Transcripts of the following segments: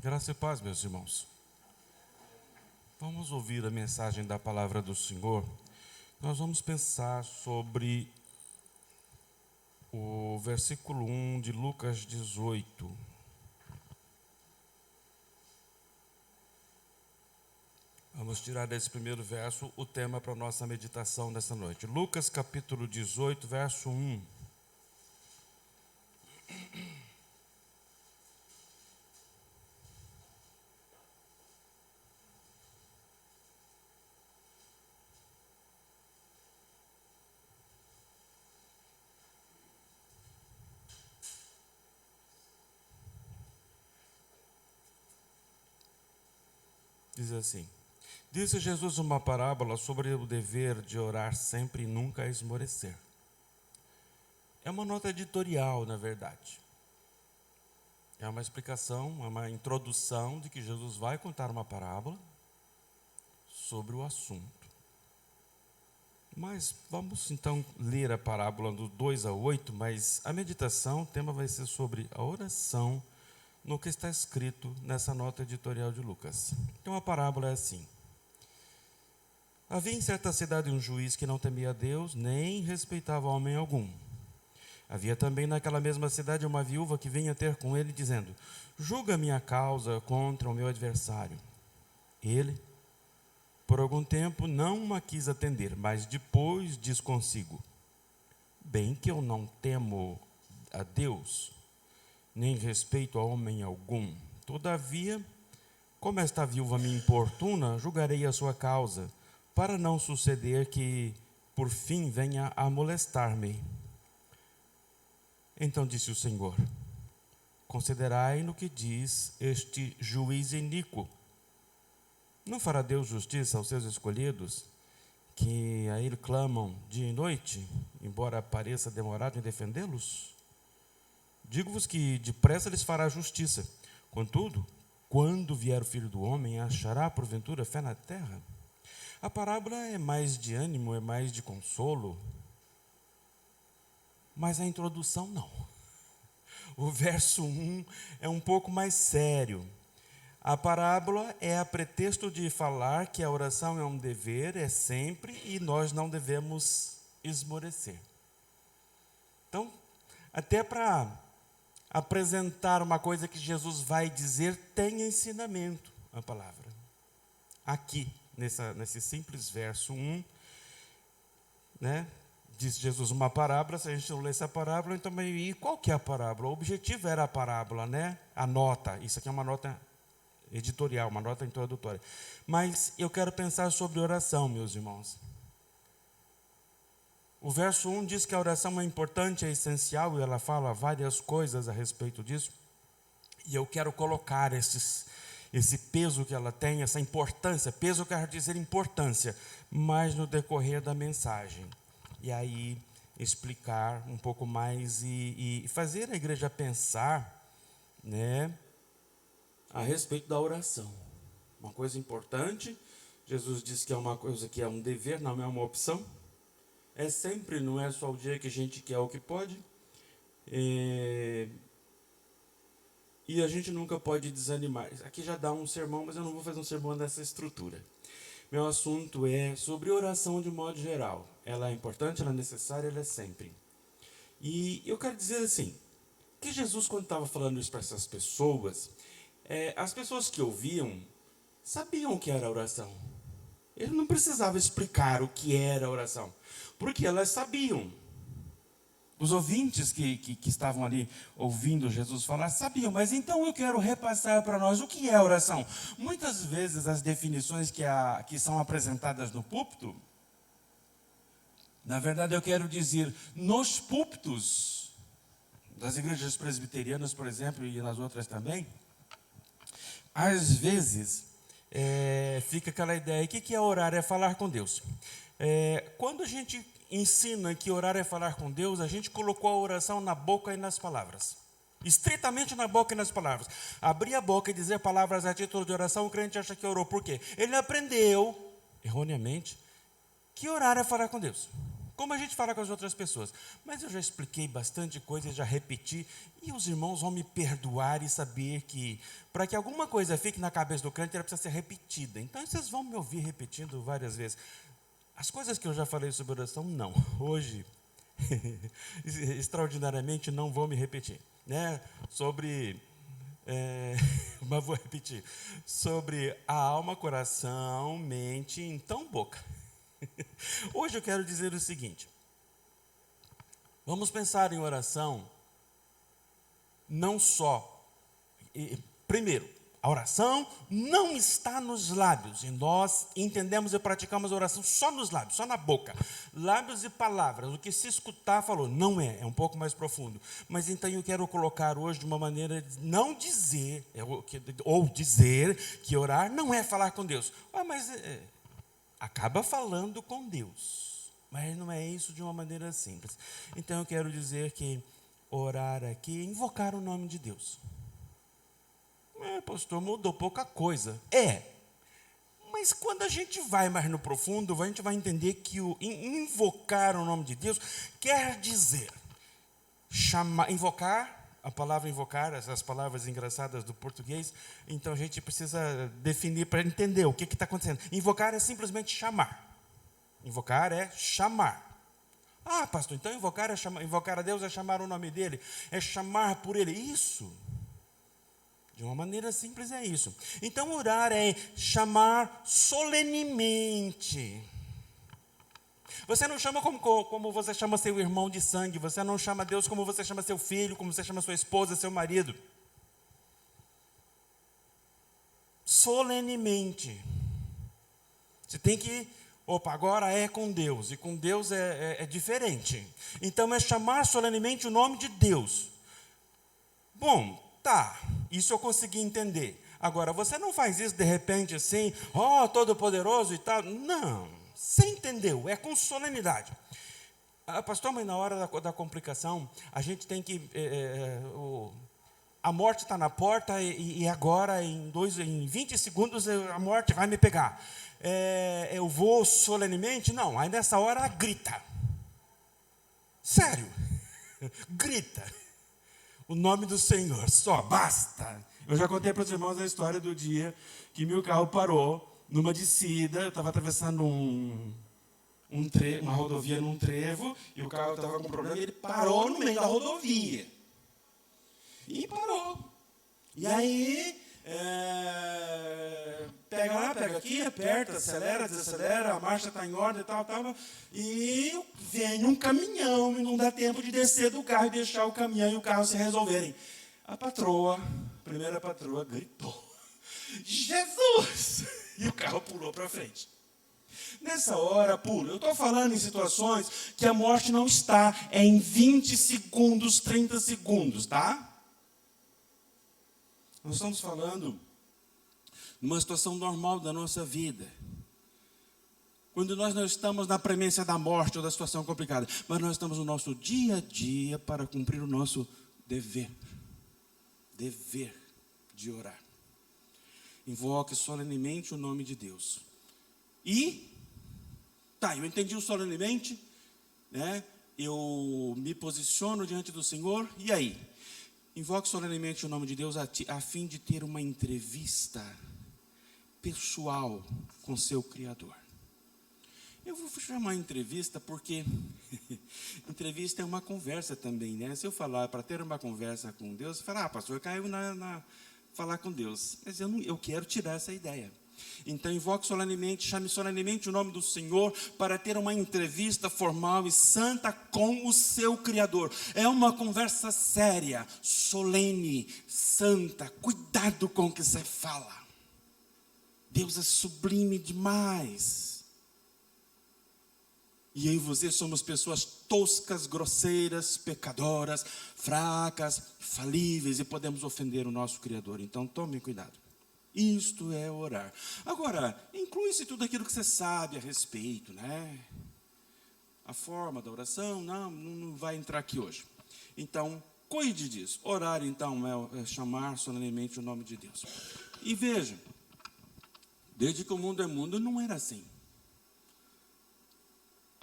Graça e paz, meus irmãos. Vamos ouvir a mensagem da palavra do Senhor. Nós vamos pensar sobre o versículo 1 de Lucas 18. Vamos tirar desse primeiro verso o tema para a nossa meditação dessa noite. Lucas capítulo 18, verso 1. Diz assim: disse Jesus uma parábola sobre o dever de orar sempre e nunca esmorecer. É uma nota editorial, na verdade. É uma explicação, é uma introdução de que Jesus vai contar uma parábola sobre o assunto. Mas vamos então ler a parábola do 2 a 8, mas a meditação, o tema vai ser sobre a oração no que está escrito nessa nota editorial de Lucas. Então a parábola é assim: havia em certa cidade um juiz que não temia a Deus, nem respeitava homem algum. Havia também naquela mesma cidade uma viúva que vinha ter com ele, dizendo: julga minha causa contra o meu adversário. Ele, por algum tempo, não a quis atender, mas depois diz consigo: bem que eu não temo a Deus, nem respeito a homem algum. Todavia, como esta viúva me importuna, julgarei a sua causa, para não suceder que, por fim, venha a molestar-me. Então disse o Senhor: considerai no que diz este juiz iníquo. Não fará Deus justiça aos seus escolhidos, que a ele clamam dia e noite, embora pareça demorado em defendê-los? Digo-vos que depressa lhes fará justiça. Contudo, quando vier o Filho do Homem, achará porventura fé na terra? A parábola é mais de ânimo, é mais de consolo, mas a introdução não. O verso 1 é um pouco mais sério. A parábola é a pretexto de falar que a oração é um dever, é sempre, e nós não devemos esmorecer. Então, até para apresentar uma coisa que Jesus vai dizer, tem ensinamento a palavra. Aqui, nesse simples verso 1, né? Diz Jesus uma parábola. Se a gente não lê essa parábola, então, e qual que é a parábola? O objetivo era a parábola, né? A nota, isso aqui é uma nota editorial, uma nota introdutória. Mas eu quero pensar sobre oração, meus irmãos. O verso 1 diz que a oração é importante, é essencial, e ela fala várias coisas a respeito disso. E eu quero colocar esse peso que ela tem, essa importância. Peso quer dizer importância, mas no decorrer da mensagem. E aí explicar um pouco mais e fazer a igreja pensar, né, a respeito da oração. Uma coisa importante, Jesus disse que é uma coisa que é um dever, não é uma opção. É sempre, não é só o dia que a gente quer o que pode. E a gente nunca pode desanimar. Aqui já dá um sermão, mas eu não vou fazer um sermão dessa estrutura. Meu assunto é sobre oração de modo geral. Ela é importante, ela é necessária, ela é sempre. E eu quero dizer assim, que Jesus, quando estava falando isso para essas pessoas, as pessoas que ouviam sabiam o que era oração. Ele não precisava explicar o que era oração, porque elas sabiam. Os ouvintes que estavam ali ouvindo Jesus falar sabiam, mas então eu quero repassar para nós o que é oração. Muitas vezes as definições que são apresentadas no púlpito, na verdade eu quero dizer, nos púlpitos das igrejas presbiterianas, por exemplo, e nas outras também, às vezes fica aquela ideia: o que é orar? É falar com Deus. Quando a gente ensina que orar é falar com Deus, a gente colocou a oração na boca e nas palavras. Estritamente na boca e nas palavras. Abrir a boca e dizer palavras a título de oração, o crente acha que orou. Por quê? Ele aprendeu, erroneamente, que orar é falar com Deus. como a gente fala com as outras pessoas. Mas eu já expliquei bastante coisa, já repeti, e os irmãos vão me perdoar e saber que, para que alguma coisa fique na cabeça do crente, ela precisa ser repetida. Então, vocês vão me ouvir repetindo várias vezes. As coisas que eu já falei sobre oração, não. Hoje, extraordinariamente, não vou me repetir. Né? Mas vou repetir. Sobre a alma, coração, mente, então boca. Hoje eu quero dizer o seguinte: vamos pensar em oração, não só. Primeiro, a oração não está nos lábios, e nós entendemos e praticamos a oração só nos lábios, só na boca. Lábios e palavras, o que se escutar falou, não é um pouco mais profundo. Mas então eu quero colocar hoje de uma maneira de não dizer, ou dizer que orar não é falar com Deus. Mas acaba falando com Deus, mas não é isso de uma maneira simples. Então eu quero dizer que orar aqui é invocar o nome de Deus. Pastor, mudou pouca coisa. Mas quando a gente vai mais no profundo, a gente vai entender que invocar o nome de Deus quer dizer invocar. A palavra invocar, essas palavras engraçadas do português, então a gente precisa definir para entender o que está acontecendo. Invocar é simplesmente chamar. Invocar é chamar. Pastor, então invocar a Deus é chamar o nome dele, é chamar por ele. Isso, de uma maneira simples, é isso. Então orar é chamar solenemente. Você não chama como você chama seu irmão de sangue. Você não chama Deus como você chama seu filho, como você chama sua esposa, seu marido. Solenemente. Você tem que... agora é com Deus. E com Deus é diferente. Então é chamar solenemente o nome de Deus. Bom, isso eu consegui entender. Agora, você não faz isso de repente assim, todo-poderoso e tal. Não. Você entendeu? É com solenidade. Pastor, mas na hora da complicação, a gente tem que... a morte está na porta e agora, em 20 segundos, a morte vai me pegar. Eu vou solenemente? Não, aí nessa hora grita. Sério. Grita. O nome do Senhor, só basta. Eu já contei para os irmãos a história do dia que meu carro parou numa descida. Eu estava atravessando uma rodovia num trevo, e o carro estava com problema, e ele parou no meio da rodovia. E parou. E aí, pega lá, pega aqui, aperta, acelera, desacelera, a marcha está em ordem e tal, e vem um caminhão, e não dá tempo de descer do carro e deixar o caminhão e o carro se resolverem. A primeira patroa, gritou: Jesus! E o carro pulou para frente. Nessa hora, eu estou falando em situações que a morte não está, é em 20 segundos, 30 segundos, tá? Nós estamos falando numa situação normal da nossa vida. Quando nós não estamos na premência da morte ou da situação complicada, mas nós estamos no nosso dia a dia para cumprir o nosso dever de orar. Invoque solenemente o nome de Deus. Eu entendi o solenemente, né? Eu me posiciono diante do Senhor, e aí? Invoque solenemente o nome de Deus a fim de ter uma entrevista pessoal com seu Criador. Eu vou chamar entrevista porque entrevista é uma conversa também, né? Se eu falar para ter uma conversa com Deus, você fala, pastor, caiu na falar com Deus. Mas eu quero tirar essa ideia. Então invoque solenemente, chame solenemente o nome do Senhor para ter uma entrevista formal e santa com o seu Criador. É uma conversa séria, solene, santa. Cuidado com o que você fala. Deus é sublime demais. E eu e você somos pessoas toscas, grosseiras, pecadoras, fracas, falíveis, e podemos ofender o nosso Criador. Então tome cuidado. Isto é orar. Agora, inclui-se tudo aquilo que você sabe a respeito, né? A forma da oração, não vai entrar aqui hoje. Então, cuide disso. Orar, então, é chamar solenemente o nome de Deus. E veja, desde que o mundo é mundo, não era assim.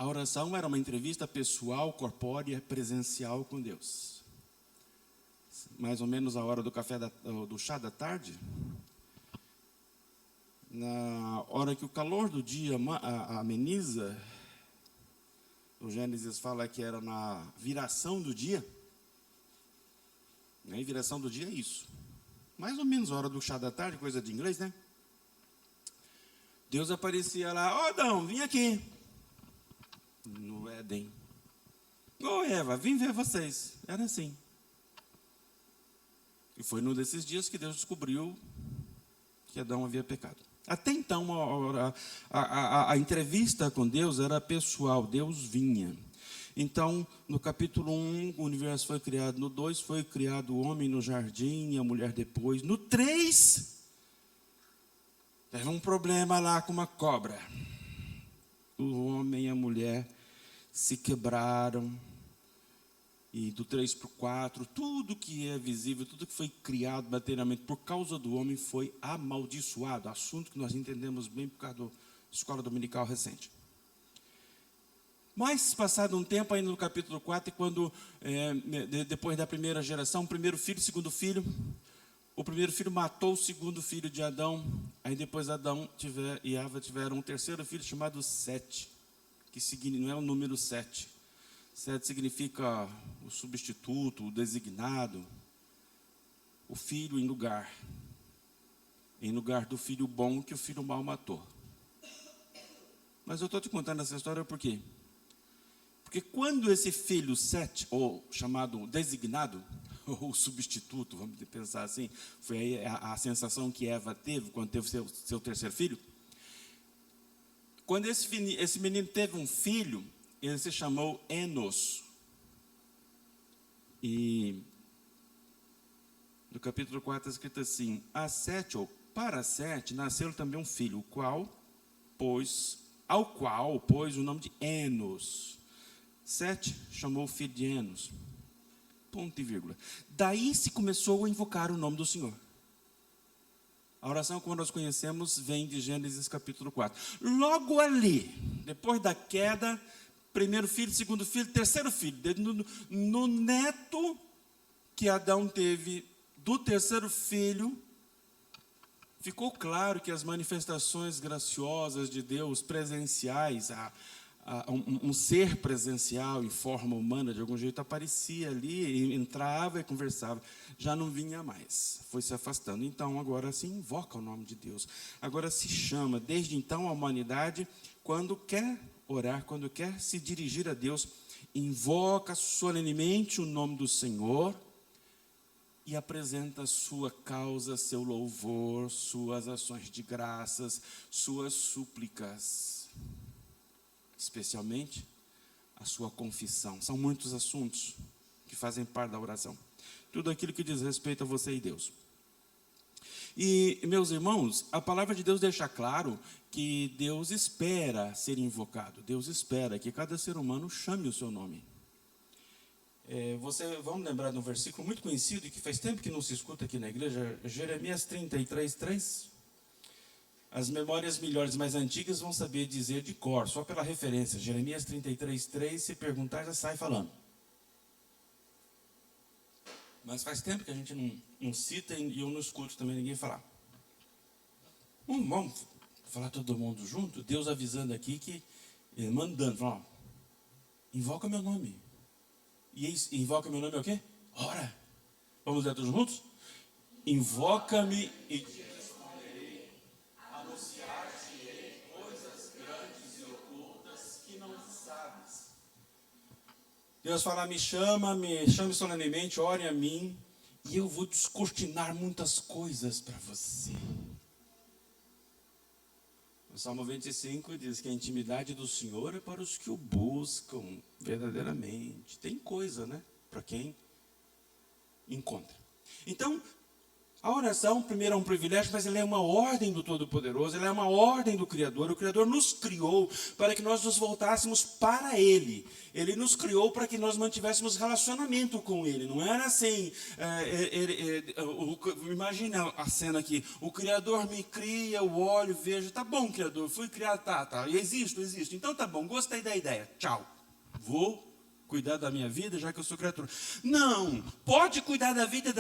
A oração era uma entrevista pessoal, corpórea, presencial com Deus. Mais ou menos a hora do do chá da tarde, na hora que o calor do dia ameniza, o Gênesis fala que era na viração do dia. E viração do dia é isso. Mais ou menos a hora do chá da tarde, coisa de inglês, né? Deus aparecia lá: ó, Adão, vim aqui. No Éden. Ô, Eva, vim ver vocês. Era assim. E foi num desses dias que Deus descobriu que Adão havia pecado. Até então, a entrevista com Deus era pessoal, Deus vinha. Então, no capítulo 1, o universo foi criado. No 2, foi criado o homem no jardim e a mulher depois. No 3, teve um problema lá com uma cobra. O homem e a mulher se quebraram. E do 3 para o 4, tudo que é visível, tudo que foi criado materialmente por causa do homem foi amaldiçoado. Assunto que nós entendemos bem por causa da escola dominical recente. Mas, passado um tempo, ainda no capítulo 4, quando, depois da primeira geração, primeiro filho, segundo filho, o primeiro filho matou o segundo filho de Adão. Aí depois Adão e Eva tiveram um terceiro filho chamado Sete, que não é o número 7. 7 significa o substituto, o designado, o filho em lugar do filho bom que o filho mau matou. Mas eu estou te contando essa história por quê? Porque quando esse filho 7, ou chamado designado, ou substituto, vamos pensar assim, foi a sensação que Eva teve quando teve seu terceiro filho. Quando esse menino teve um filho, ele se chamou Enos. E no capítulo 4 está escrito assim: a Sete, ou para Sete, nasceu também um filho, ao qual pôs o nome de Enos. Sete chamou o filho de Enos. Ponto e vírgula. Daí se começou a invocar o nome do Senhor. A oração, como nós conhecemos, vem de Gênesis capítulo 4. Logo ali, depois da queda, primeiro filho, segundo filho, terceiro filho. No neto que Adão teve do terceiro filho, ficou claro que as manifestações graciosas de Deus, presenciais, um ser presencial em forma humana, de algum jeito, aparecia ali, entrava e conversava. Já não vinha mais, foi se afastando. Então, agora se invoca o nome de Deus. Agora se chama, desde então, a humanidade, quando quer orar, quando quer se dirigir a Deus, invoca solenemente o nome do Senhor e apresenta sua causa, seu louvor, suas ações de graças, suas súplicas, especialmente a sua confissão. São muitos assuntos que fazem parte da oração. Tudo aquilo que diz respeito a você e Deus. E, meus irmãos, a palavra de Deus deixa claro que Deus espera ser invocado. Deus espera que cada ser humano chame o seu nome. Vamos lembrar de um versículo muito conhecido e que faz tempo que não se escuta aqui na igreja, Jeremias 33:3. As memórias melhores, mais antigas, vão saber dizer de cor, só pela referência. Jeremias 33:3, se perguntar, já sai falando. Mas faz tempo que a gente não cita e eu não escuto também ninguém falar. Vamos falar todo mundo junto? Deus avisando aqui, mandando, falando, invoca meu nome. E invoca meu nome é o quê? Ora. Vamos ler todos juntos? Invoca-me e te responderei, anunciar-te-ei coisas grandes e ocultas que não sabes. Deus fala, me chame solenemente, ore a mim, e eu vou descortinar muitas coisas para você. O Salmo 25 diz que a intimidade do Senhor é para os que o buscam verdadeiramente. Tem coisa, né? Para quem encontra. Então, A oração, primeiro, é um privilégio, mas ela é uma ordem do Todo-Poderoso, ela é uma ordem do Criador. O Criador nos criou para que nós nos voltássemos para Ele. Ele nos criou para que nós mantivéssemos relacionamento com Ele. Não era assim, imagina a cena aqui, o Criador me cria, eu olho, vejo, tá bom, Criador, fui criado, tá, existo, então tá bom, gostei da ideia, tchau, vou cuidar da minha vida, já que eu sou criatura. Não, pode cuidar da vida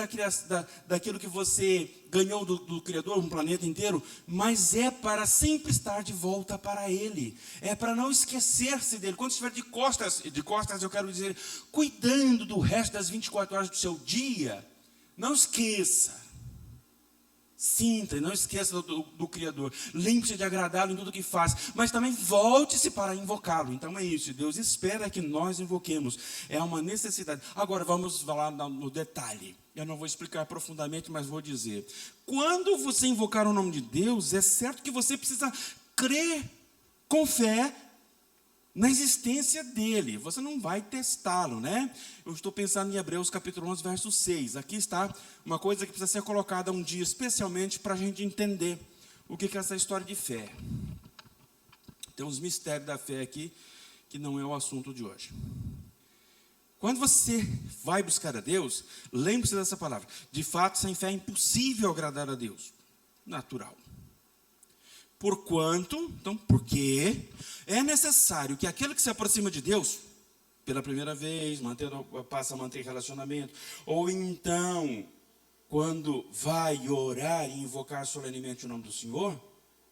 daquilo que você ganhou do Criador, um planeta inteiro, mas é para sempre estar de volta para Ele. É para não esquecer-se dele. Quando estiver de costas eu quero dizer, cuidando do resto das 24 horas do seu dia, não esqueça. Sinta e não esqueça do Criador. Lembre-se de agradá-lo em tudo que faz. Mas também volte-se para invocá-lo. Então é isso. Deus espera que nós invoquemos. É uma necessidade. Agora vamos falar no detalhe. Eu não vou explicar profundamente, mas vou dizer. Quando você invocar o nome de Deus, é certo que você precisa crer com fé na existência dele. Você não vai testá-lo, né? Eu estou pensando em Hebreus capítulo 11, verso 6. Aqui está uma coisa que precisa ser colocada um dia, especialmente para a gente entender o que é essa história de fé. Tem uns mistérios da fé aqui, que não é o assunto de hoje. Quando você vai buscar a Deus, lembre-se dessa palavra. De fato, sem fé é impossível agradar a Deus. Natural. Porque é necessário que aquele que se aproxima de Deus, pela primeira vez, passa a manter relacionamento, ou então, quando vai orar e invocar solenemente o nome do Senhor,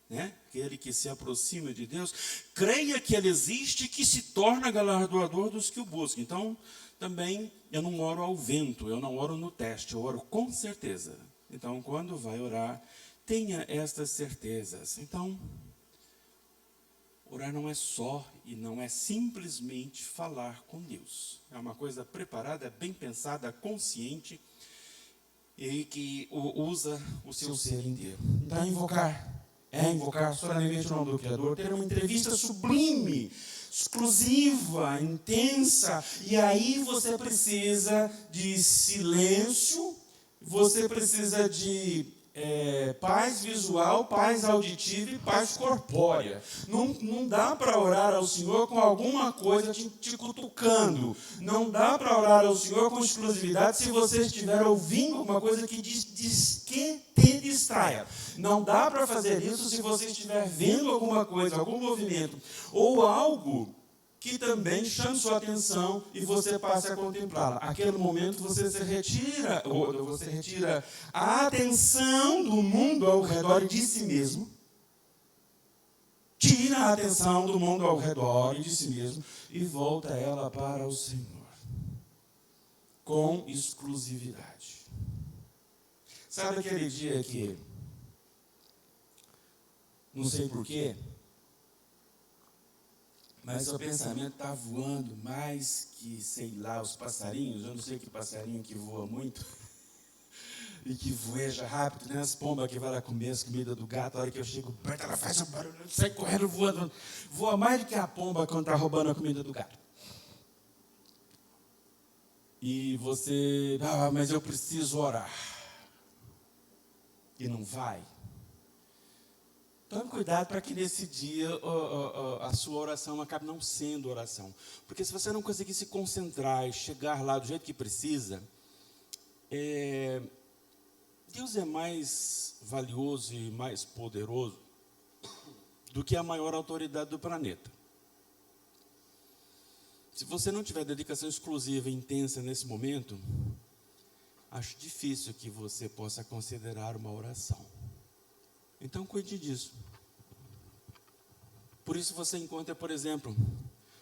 né? Aquele que se aproxima de Deus, creia que Ele existe e que se torna galardoador dos que o buscam. Então, também, eu não oro ao vento, eu não oro no teste, eu oro com certeza. Então, quando vai orar, tenha estas certezas. Então, orar não é só e não é simplesmente falar com Deus. É uma coisa preparada, bem pensada, consciente e que usa o seu ser inteiro. Então, invocar solenemente o nome do Criador, ter uma entrevista sublime, exclusiva, intensa, e aí você precisa de silêncio, você precisa de paz visual, paz auditiva e paz corpórea. Não dá para orar ao Senhor com alguma coisa te cutucando. Não dá para orar ao Senhor com exclusividade se você estiver ouvindo alguma coisa que que te distraia. Não dá para fazer isso se você estiver vendo alguma coisa, algum movimento, ou algo que também chame sua atenção e você passe a contemplá-la. Aquele momento você retira a atenção do mundo ao redor de si mesmo, tira a atenção do mundo ao redor de si mesmo e volta ela para o Senhor, com exclusividade. Sabe aquele dia que, não sei porquê, mas seu pensamento está voando mais que, sei lá, os passarinhos. Eu não sei que passarinho que voa muito e que voeja rápido, né? As pombas que vai lá comer as comidas do gato. A hora que eu chego perto, ela faz um barulho, sai correndo voando. Voa mais do que a pomba quando está roubando a comida do gato. E você, mas eu preciso orar. E não vai. Tome cuidado para que nesse dia a sua oração acabe não sendo oração. Porque se você não conseguir se concentrar e chegar lá do jeito que precisa, Deus é mais valioso e mais poderoso do que a maior autoridade do planeta. Se você não tiver dedicação exclusiva e intensa nesse momento, acho difícil que você possa considerar uma oração. Então, cuide disso. Por isso você encontra, por exemplo,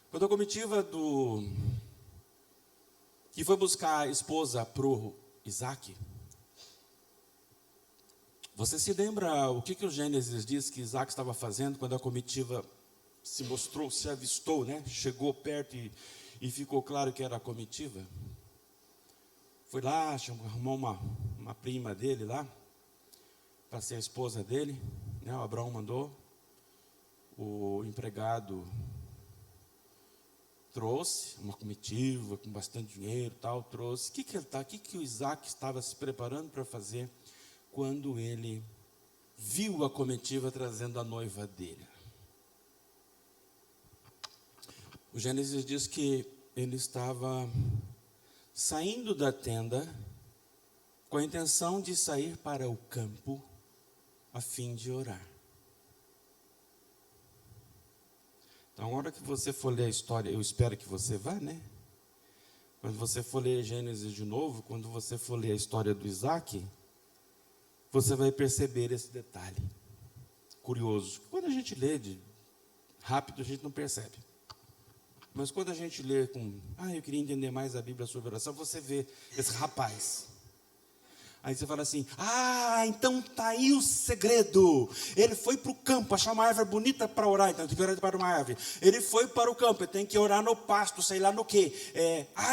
quando a comitiva que foi buscar a esposa para o Isaac, você se lembra o que o Gênesis diz que Isaac estava fazendo quando a comitiva se mostrou, se avistou, né? Chegou perto e ficou claro que era a comitiva? Foi lá, arrumou uma prima dele lá, para ser a esposa dele, né? O Abraão mandou, o empregado trouxe uma comitiva com bastante dinheiro, tal, trouxe. O que o Isaac estava se preparando para fazer quando ele viu a comitiva trazendo a noiva dele. O Gênesis diz que ele estava saindo da tenda com a intenção de sair para o campo a fim de orar. Então, a hora que você for ler a história, eu espero que você vá, né? Quando você for ler Gênesis de novo, quando você for ler a história do Isaac, você vai perceber esse detalhe curioso. Quando a gente lê rápido, a gente não percebe. Mas quando a gente lê eu queria entender mais a Bíblia sobre oração, você vê esse rapaz. Aí você fala assim, então está aí o segredo. Ele foi para o campo, achar uma árvore bonita para orar, então tem que orar para uma árvore. Ele foi para o campo, ele tem que orar no pasto, sei lá no quê.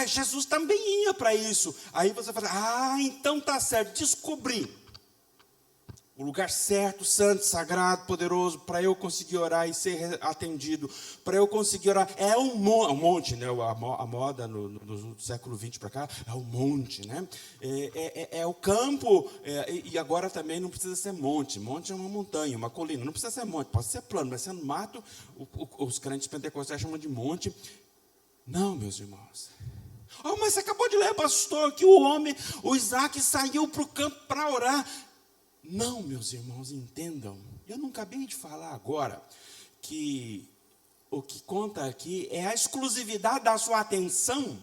Jesus também ia para isso. Aí você fala, então está certo, descobri o lugar certo, santo, sagrado, poderoso, para eu conseguir orar e ser atendido, para eu conseguir orar. É um monte, né? A moda no século XX para cá é o monte, né? É o campo, e agora também não precisa ser monte. Monte é uma montanha, uma colina, não precisa ser monte, pode ser plano, mas sendo mato, os crentes pentecostais chamam de monte. Não, meus irmãos. Mas você acabou de ler, pastor, que o Isaac saiu para o campo para orar. Não, meus irmãos, entendam. Eu não acabei de falar agora que o que conta aqui é a exclusividade da sua atenção.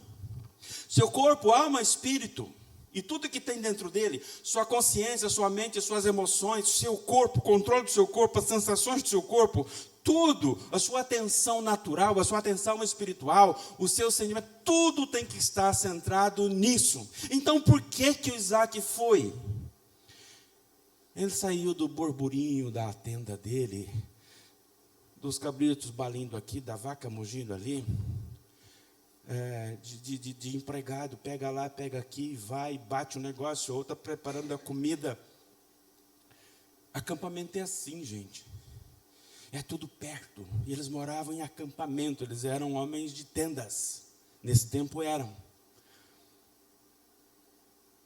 Seu corpo, alma, espírito e tudo que tem dentro dele, sua consciência, sua mente, suas emoções, seu corpo, o controle do seu corpo, as sensações do seu corpo, tudo, a sua atenção natural, a sua atenção espiritual, o seu sentimento, tudo tem que estar centrado nisso. Então, por que o Isaac foi? Ele saiu do burburinho da tenda dele, dos cabritos balindo aqui, da vaca mugindo ali, de empregado, pega lá, pega aqui, vai, bate o negócio, ou está preparando a comida. Acampamento é assim, gente. É tudo perto. E eles moravam em acampamento, eles eram homens de tendas. Nesse tempo eram.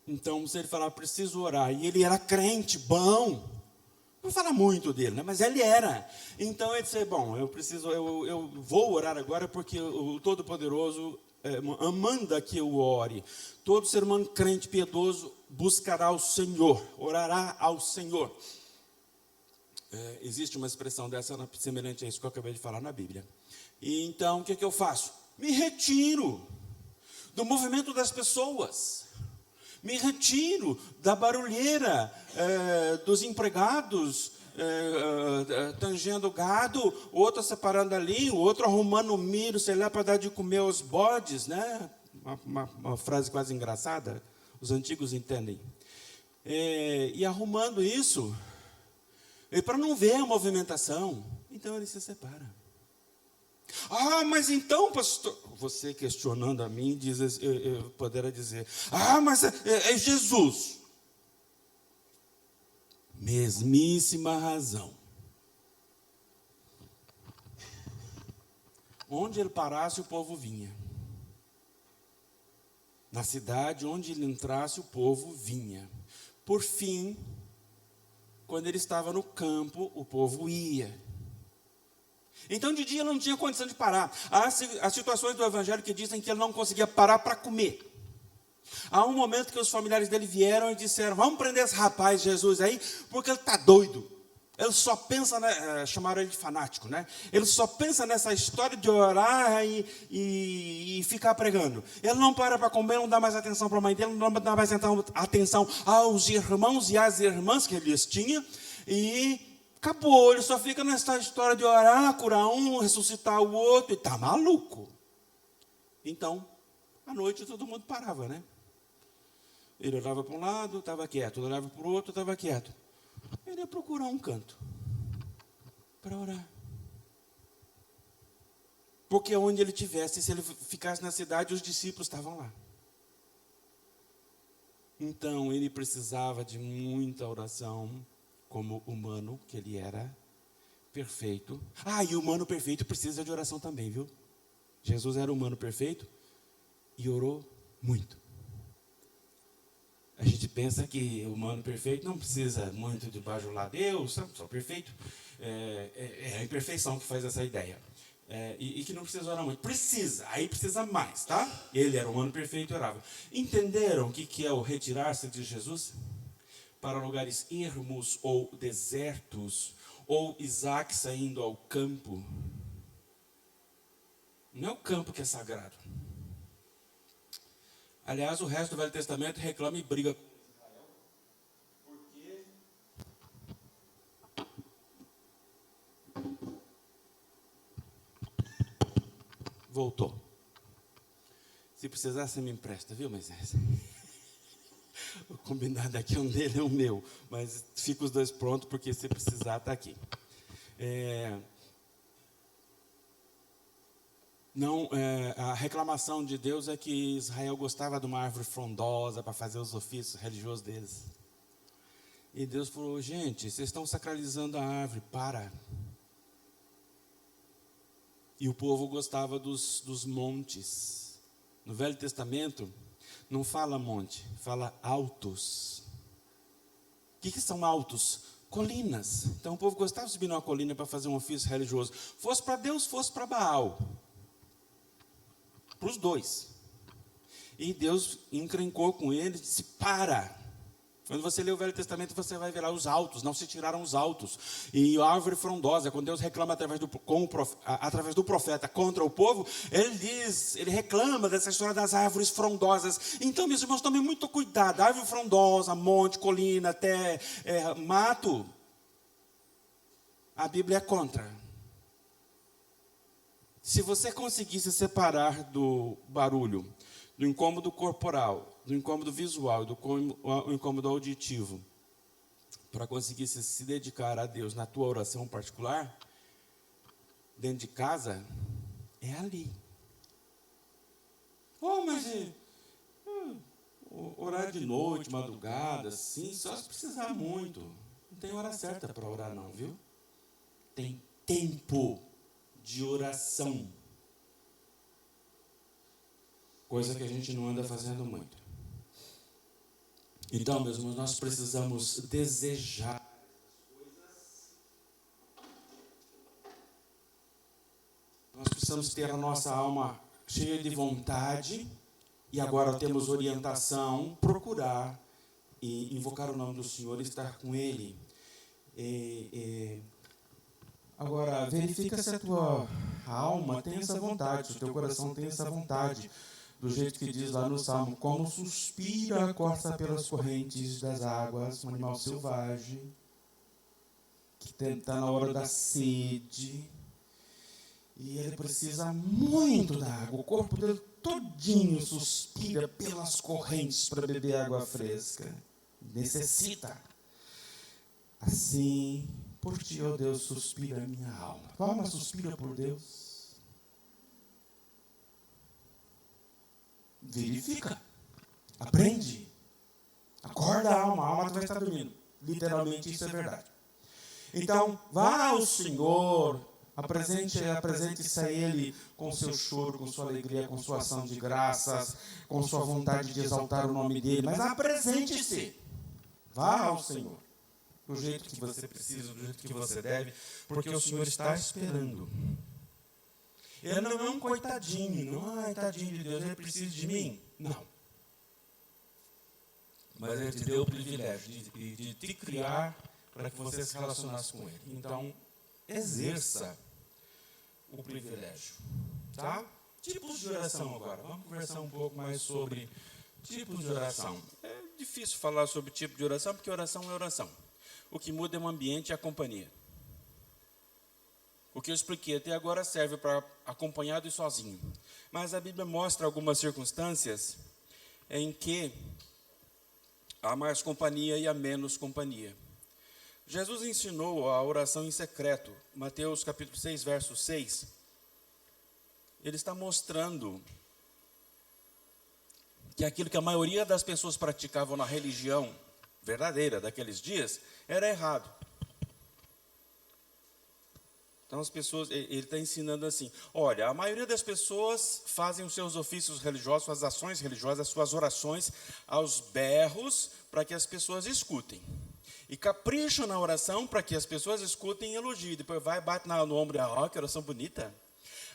Então, se ele falava, preciso orar, e ele era crente, bom, não fala muito dele, né? Mas ele era. Então, ele disse, eu vou orar agora, porque o Todo-Poderoso manda que eu ore. Todo ser humano crente, piedoso, buscará o Senhor, orará ao Senhor. Existe uma expressão dessa, semelhante a isso que eu acabei de falar na Bíblia. E então, o que eu faço? Me retiro do movimento das pessoas. Me retiro da barulheira dos empregados, tangendo gado, o outro separando ali, o outro arrumando milho, sei lá, para dar de comer aos bodes, né? Uma frase quase engraçada, os antigos entendem. E arrumando isso, para não ver a movimentação, então ele se separa. Mas então, pastor, você questionando a mim, eu poderia dizer, mas é Jesus. Mesmíssima razão. Onde ele parasse, o povo vinha. Na cidade, onde ele entrasse, o povo vinha. Por fim, quando ele estava no campo, o povo ia. Então, de dia, ele não tinha condição de parar. Há situações do Evangelho que dizem que ele não conseguia parar para comer. Há um momento que os familiares dele vieram e disseram, vamos prender esse rapaz, Jesus, aí, porque ele está doido. Ele só pensa, chamaram ele de fanático, né? Ele só pensa nessa história de orar e ficar pregando. Ele não para comer, não dá mais atenção para a mãe dele, não dá mais atenção aos irmãos e às irmãs que ele tinha, e acabou, ele só fica nessa história de orar, curar um, ressuscitar o outro, e está maluco. Então, à noite todo mundo parava, né? Ele olhava para um lado, estava quieto, ele olhava para o outro, estava quieto. Ele ia procurar um canto para orar. Porque onde ele estivesse, se ele ficasse na cidade, os discípulos estavam lá. Então, ele precisava de muita oração, como humano que ele era, perfeito. E o humano perfeito precisa de oração também, viu? Jesus era humano perfeito e orou muito. A gente pensa que o humano perfeito não precisa muito de bajular Deus, só perfeito. É a imperfeição que faz essa ideia. E que não precisa orar muito. Precisa, aí precisa mais, tá? Ele era o humano perfeito e orava. Entenderam o que é o retirar-se de Jesus? Para lugares ermos ou desertos, ou Isaac saindo ao campo. Não é o campo que é sagrado. Aliás, o resto do Velho Testamento reclama e briga com Israel. Porque voltou. Se precisar, você me empresta, viu, Moisés? O combinado aqui, um dele é o meu. Mas fica os dois prontos, porque se precisar, está aqui. A reclamação de Deus é que Israel gostava de uma árvore frondosa para fazer os ofícios religiosos deles. E Deus falou, gente, vocês estão sacralizando a árvore, para. E o povo gostava dos montes. No Velho Testamento, não fala monte, fala altos. O que são altos? Colinas. Então o povo gostava de subir numa colina para fazer um ofício religioso. Fosse para Deus, fosse para Baal. Para os dois. E Deus encrencou com eles e disse, para. Quando você lê o Velho Testamento, você vai ver lá os altos, não se tiraram os altos. E a árvore frondosa, quando Deus reclama através do profeta contra o povo, ele reclama dessa história das árvores frondosas. Então, meus irmãos, tomem muito cuidado. Árvore frondosa, monte, colina, até mato. A Bíblia é contra. Se você conseguisse separar do barulho, do incômodo corporal, do incômodo visual, do incômodo auditivo, para conseguir se dedicar a Deus na tua oração particular, dentro de casa, é ali. Mas orar de noite, madrugada, sim, só se precisar muito. Não tem hora certa para orar não, viu? Tem tempo de oração. Coisa que a gente não anda fazendo muito. Então, meus irmãos, nós precisamos desejar coisas. Nós precisamos ter a nossa alma cheia de vontade. E agora temos orientação, procurar e invocar o nome do Senhor e estar com Ele. Agora, verifica se a tua alma tem essa vontade, se o teu coração tem essa vontade. Do jeito que diz lá no Salmo, como suspira a corça pelas correntes das águas, um animal selvagem, que está na hora da sede, e ele precisa muito da água, o corpo dele todinho suspira pelas correntes para beber água fresca, necessita. Assim, por ti, ó Deus, suspira a minha alma. Tua alma suspira por Deus? Verifica, aprende, acorda a alma vai estar dormindo. Literalmente isso é verdade. Então, vá ao Senhor, apresente-se a Ele com seu choro, com sua alegria, com sua ação de graças, com sua vontade de exaltar o nome dEle, mas apresente-se, vá ao Senhor, do jeito que você precisa, do jeito que você deve, porque o Senhor está esperando. Ele não é um coitadinho, não, tadinho de Deus, ele precisa de mim. Não. Mas ele te deu o privilégio de te criar para que você se relacionasse com ele. Então, exerça o privilégio. Tá? Tipos de oração agora. Vamos conversar um pouco mais sobre tipos de oração. É difícil falar sobre tipo de oração, porque oração é oração. O que muda é o ambiente e a companhia. O que eu expliquei até agora serve para acompanhado e sozinho. Mas a Bíblia mostra algumas circunstâncias em que há mais companhia e há menos companhia. Jesus ensinou a oração em secreto. Mateus capítulo 6, verso 6. Ele está mostrando que aquilo que a maioria das pessoas praticavam na religião verdadeira daqueles dias era errado. Então, as pessoas, ele está ensinando assim, olha, a maioria das pessoas fazem os seus ofícios religiosos, suas ações religiosas, suas orações aos berros, para que as pessoas escutem. E capricham na oração para que as pessoas escutem e elogiem. Depois vai, bate no ombro, que oração bonita.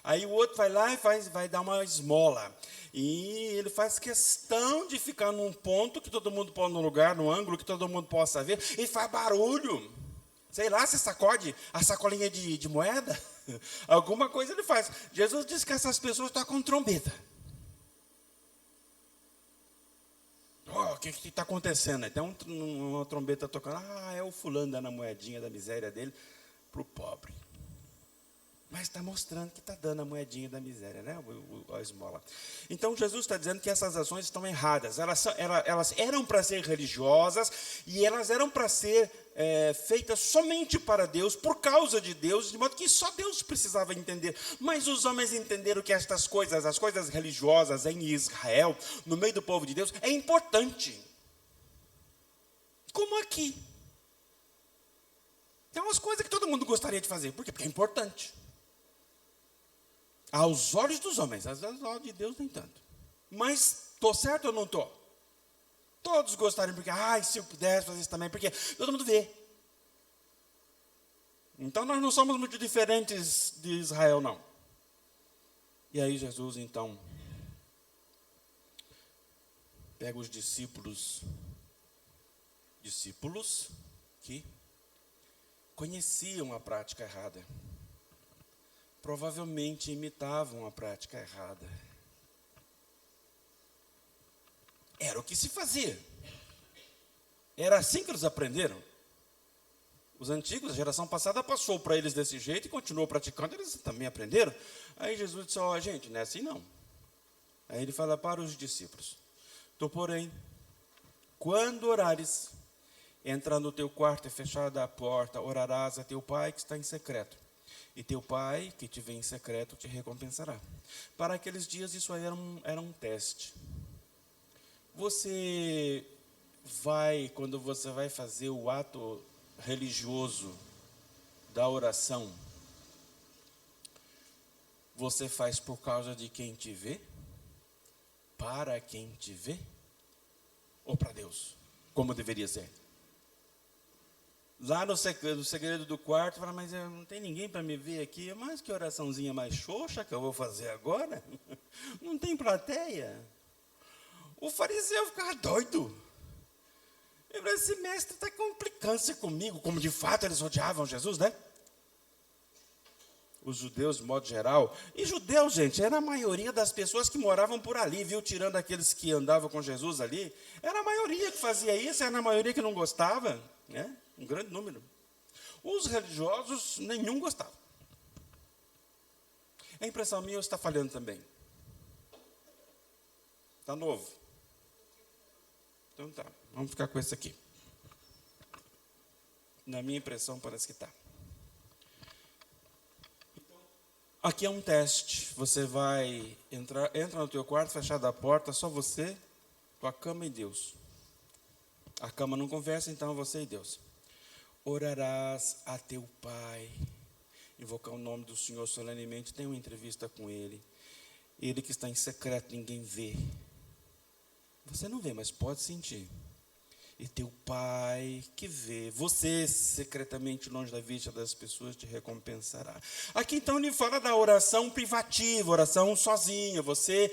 Aí o outro vai lá e vai dar uma esmola. E ele faz questão de ficar num ponto que todo mundo pode, no lugar, no ângulo que todo mundo possa ver, e faz barulho. Sei lá, se sacode a sacolinha de moeda, alguma coisa ele faz. Jesus disse que essas pessoas tocam trombeta. O que está acontecendo? Tem uma trombeta tocando. É o fulano dando a moedinha da miséria dele para o pobre. Mas está mostrando que está dando a moedinha da miséria, né? A esmola. Então, Jesus está dizendo que essas ações estão erradas. Elas eram para ser religiosas e elas eram para ser feitas somente para Deus, por causa de Deus, de modo que só Deus precisava entender. Mas os homens entenderam que estas coisas, as coisas religiosas em Israel, no meio do povo de Deus, é importante. Como aqui. Tem umas coisas que todo mundo gostaria de fazer. Por quê? Porque é importante. Aos olhos dos homens, aos olhos de Deus nem tanto. Mas estou certo ou não estou? Todos gostariam, porque, se eu pudesse fazer isso também, porque todo mundo vê. Então nós não somos muito diferentes de Israel, não. E aí Jesus, então, pega os discípulos que conheciam a prática errada. Provavelmente imitavam a prática errada. Era o que se fazia. Era assim que eles aprenderam. Os antigos, a geração passada passou para eles desse jeito e continuou praticando, eles também aprenderam. Aí Jesus disse, gente, não é assim não. Aí ele fala para os discípulos, tu, porém, quando orares, entra no teu quarto e fechada a porta, orarás a teu pai que está em secreto. E teu pai, que te vê em secreto, te recompensará. Para aqueles dias, isso aí era um teste. Você quando você vai fazer o ato religioso da oração, você faz por causa de quem te vê? Para quem te vê? Ou para Deus? Como deveria ser? Lá no segredo do quarto, fala, mas não tem ninguém para me ver aqui, mas que oraçãozinha mais xoxa que eu vou fazer agora? Não tem plateia? O fariseu ficava doido. Ele falou, esse mestre está com implicância comigo, como de fato eles odiavam Jesus, né? Os judeus, de modo geral. E judeus, gente, era a maioria das pessoas que moravam por ali, viu? Tirando aqueles que andavam com Jesus ali. Era a maioria que fazia isso, era a maioria que não gostava, né? Um grande número. Os religiosos, nenhum gostava. A impressão minha está falhando também. Está novo? Então tá, vamos ficar com esse aqui. Na minha impressão parece que está. Aqui é um teste. Você vai entra no teu quarto, fechada a porta, só você, tua cama e Deus. A cama não conversa, então você e Deus. Orarás a teu pai, invocar o nome do Senhor solenemente, tem uma entrevista com ele. Ele que está em secreto, ninguém vê. Você não vê, mas pode sentir. E teu pai que vê, você secretamente longe da vista das pessoas te recompensará. Aqui então ele fala da oração privativa, oração sozinha, você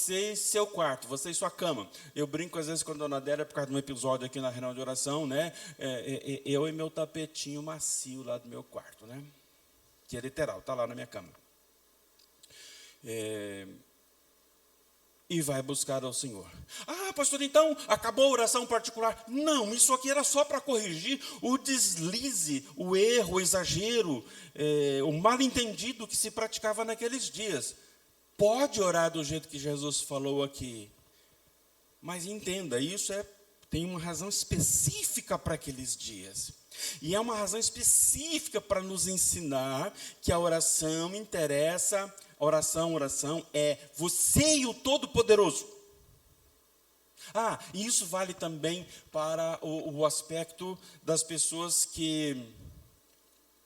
e seu quarto, você e sua cama. Eu brinco às vezes com a dona Adélia, por causa de um episódio aqui na reunião de oração, né? Eu e meu tapetinho macio lá do meu quarto, né? Que é literal, está lá na minha cama. E vai buscar ao Senhor. Pastor, então acabou a oração particular? Não, isso aqui era só para corrigir o deslize, o erro, o exagero, o mal-entendido que se praticava naqueles dias. Pode orar do jeito que Jesus falou aqui, mas entenda, isso tem uma razão específica para aqueles dias. E é uma razão específica para nos ensinar que a oração interessa. Oração é você e o Todo-Poderoso. E isso vale também para o aspecto das pessoas que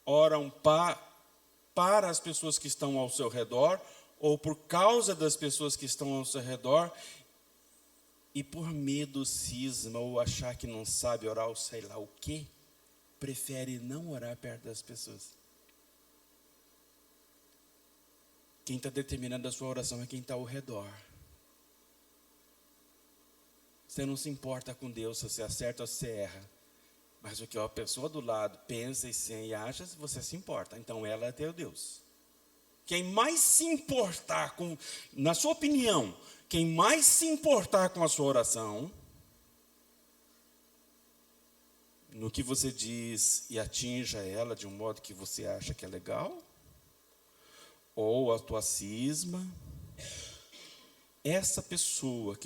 oram para as pessoas que estão ao seu redor, ou por causa das pessoas que estão ao seu redor, e por medo, cisma, ou achar que não sabe orar, ou sei lá o quê, prefere não orar perto das pessoas. Quem está determinando a sua oração é quem está ao redor. Você não se importa com Deus se você acerta ou se você erra. Mas o que a pessoa do lado pensa e acha, você se importa. Então ela é teu Deus. Quem mais se importar com, na sua opinião, quem mais se importar com a sua oração, no que você diz e atinja ela de um modo que você acha que é legal, ou a tua cisma, essa pessoa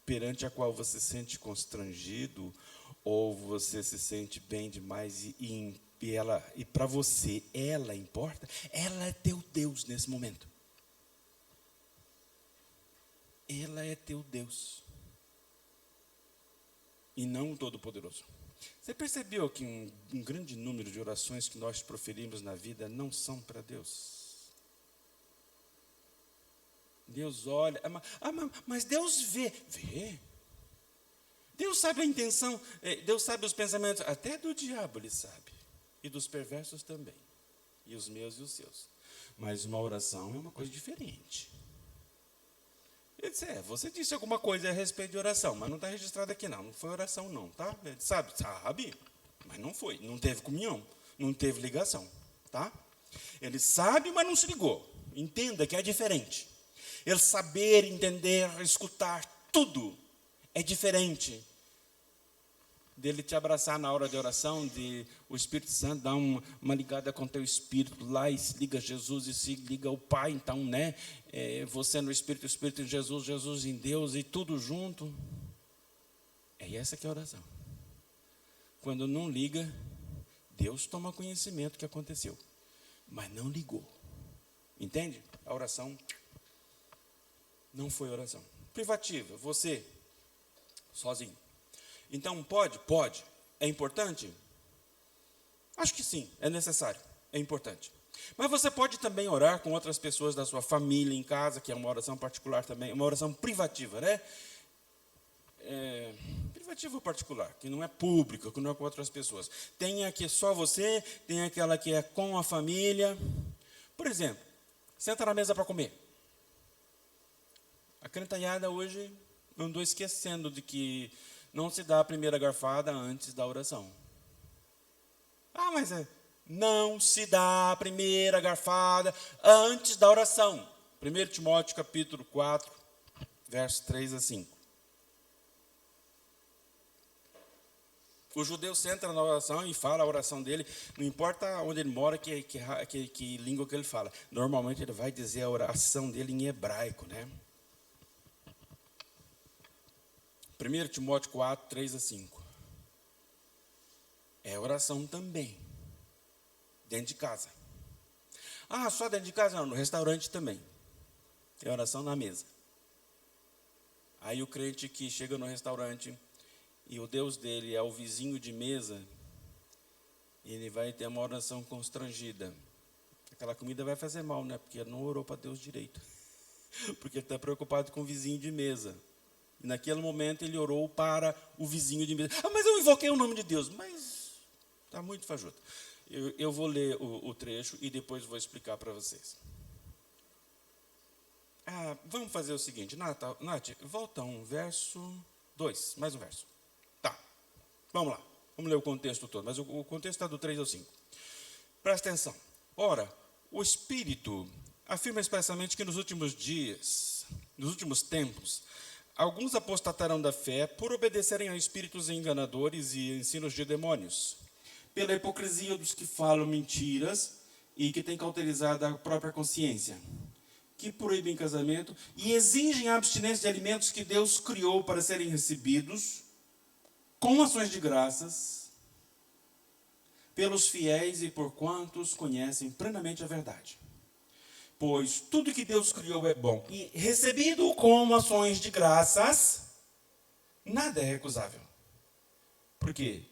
perante a qual você se sente constrangido, ou você se sente bem demais e para você ela importa, ela é teu Deus nesse momento. Ela é teu Deus. E não o Todo-Poderoso. Você percebeu que um grande número de orações que nós proferimos na vida não são para Deus? Deus olha, mas Deus vê. Deus sabe a intenção, Deus sabe os pensamentos, até do diabo Ele sabe. E dos perversos também. E os meus e os seus. Mas uma oração é uma coisa diferente. Ele disse, você disse alguma coisa a respeito de oração, mas não está registrado aqui não foi oração não, tá? Ele sabe, mas não foi, não teve comunhão, não teve ligação, tá? Ele sabe, mas não se ligou. Entenda que é diferente. Ele saber, entender, escutar, tudo é diferente dele te abraçar na hora de oração, de o Espírito Santo dar uma ligada com o teu Espírito lá, e se liga Jesus, e se liga o Pai, então, né? Você no Espírito, o Espírito em Jesus, Jesus em Deus, e tudo junto. É essa que é a oração. Quando não liga, Deus toma conhecimento do que aconteceu, mas não ligou. Entende? A oração não foi oração. Privativa, você, sozinho. Então, pode? Pode. É importante? Acho que sim, é necessário, é importante. Mas você pode também orar com outras pessoas da sua família em casa, que é uma oração particular também, uma oração privativa, né? Privativa ou particular, que não é pública, que não é com outras pessoas. Tem a que é só você, tem aquela que é com a família. Por exemplo, senta na mesa para comer. A crentalhada hoje andou esquecendo de que não se dá a primeira garfada antes da oração. Mas não se dá a primeira garfada antes da oração. 1 Timóteo capítulo 4, versos 3 a 5. O judeu senta na oração e fala a oração dele, não importa onde ele mora, que língua que ele fala. Normalmente ele vai dizer a oração dele em hebraico, né? 1 Timóteo 4, 3 a 5. É oração também. Dentro de casa. Só dentro de casa? Não, no restaurante também. É oração na mesa. Aí o crente que chega no restaurante e o Deus dele é o vizinho de mesa, ele vai ter uma oração constrangida. Aquela comida vai fazer mal, né? Porque ele não orou para Deus direito. Porque ele está preocupado com o vizinho de mesa. E naquele momento ele orou para o vizinho de mesa. Mas eu invoquei o nome de Deus. Mas está muito fajuto. Eu vou ler o trecho e depois vou explicar para vocês. Vamos fazer o seguinte, Nath, volta verso 2, mais um verso. Tá, vamos lá. Vamos ler o contexto todo, mas o contexto está do 3 ao 5. Presta atenção. Ora, o Espírito afirma expressamente que nos últimos dias, nos últimos tempos, alguns apostatarão da fé por obedecerem a espíritos enganadores e ensinos de demônios, pela hipocrisia dos que falam mentiras e que têm cauterizado a própria consciência, que proíbem casamento e exigem a abstinência de alimentos que Deus criou para serem recebidos com ações de graças pelos fiéis e por quantos conhecem plenamente a verdade. Pois tudo que Deus criou é bom, e recebido com ações de graças, nada é recusável. Por quê?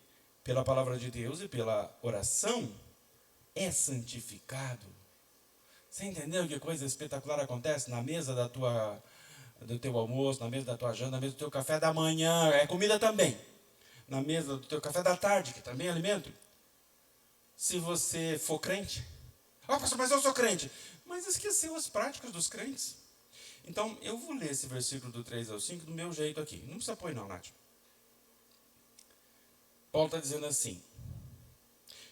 Pela palavra de Deus e pela oração, é santificado. Você entendeu que coisa espetacular acontece na mesa do teu almoço, na mesa da tua janta, na mesa do teu café da manhã, é comida também. Na mesa do teu café da tarde, que também é alimento. Se você for crente. Pastor, mas eu sou crente. Mas esqueceu as práticas dos crentes. Então, eu vou ler esse versículo do 3 ao 5 do meu jeito aqui. Não precisa pôr não, Nath. Paulo está dizendo assim.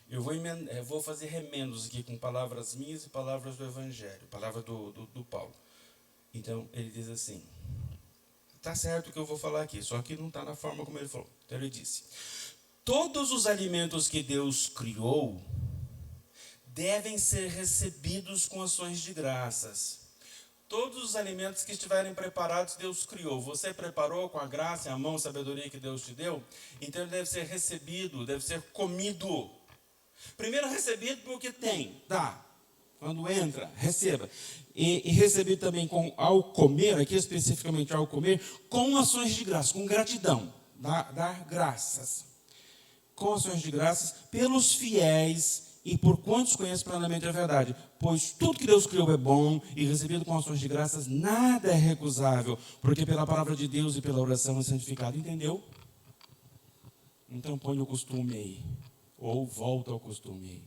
Eu vou fazer remendos aqui com palavras minhas e palavras do Evangelho. Palavra do Paulo. Então, ele diz assim. Está certo o que eu vou falar aqui. Só que não está na forma como ele falou. Então, ele disse. Todos os alimentos que Deus criou devem ser recebidos com ações de graças. Todos os alimentos que estiverem preparados, Deus criou. Você preparou com a graça, a mão, a sabedoria que Deus te deu? Então ele deve ser recebido, deve ser comido. Primeiro recebido porque tem, dá. Quando entra, receba. E recebido também ao comer, aqui especificamente ao comer, com ações de graça, com gratidão. Dar graças. Com ações de graças pelos fiéis e por quantos conhecem plenamente a verdade. Pois tudo que Deus criou é bom e recebido com ações de graças, nada é recusável, porque pela palavra de Deus e pela oração é santificado. Entendeu? Então põe o costume aí. Ou volta ao costume aí.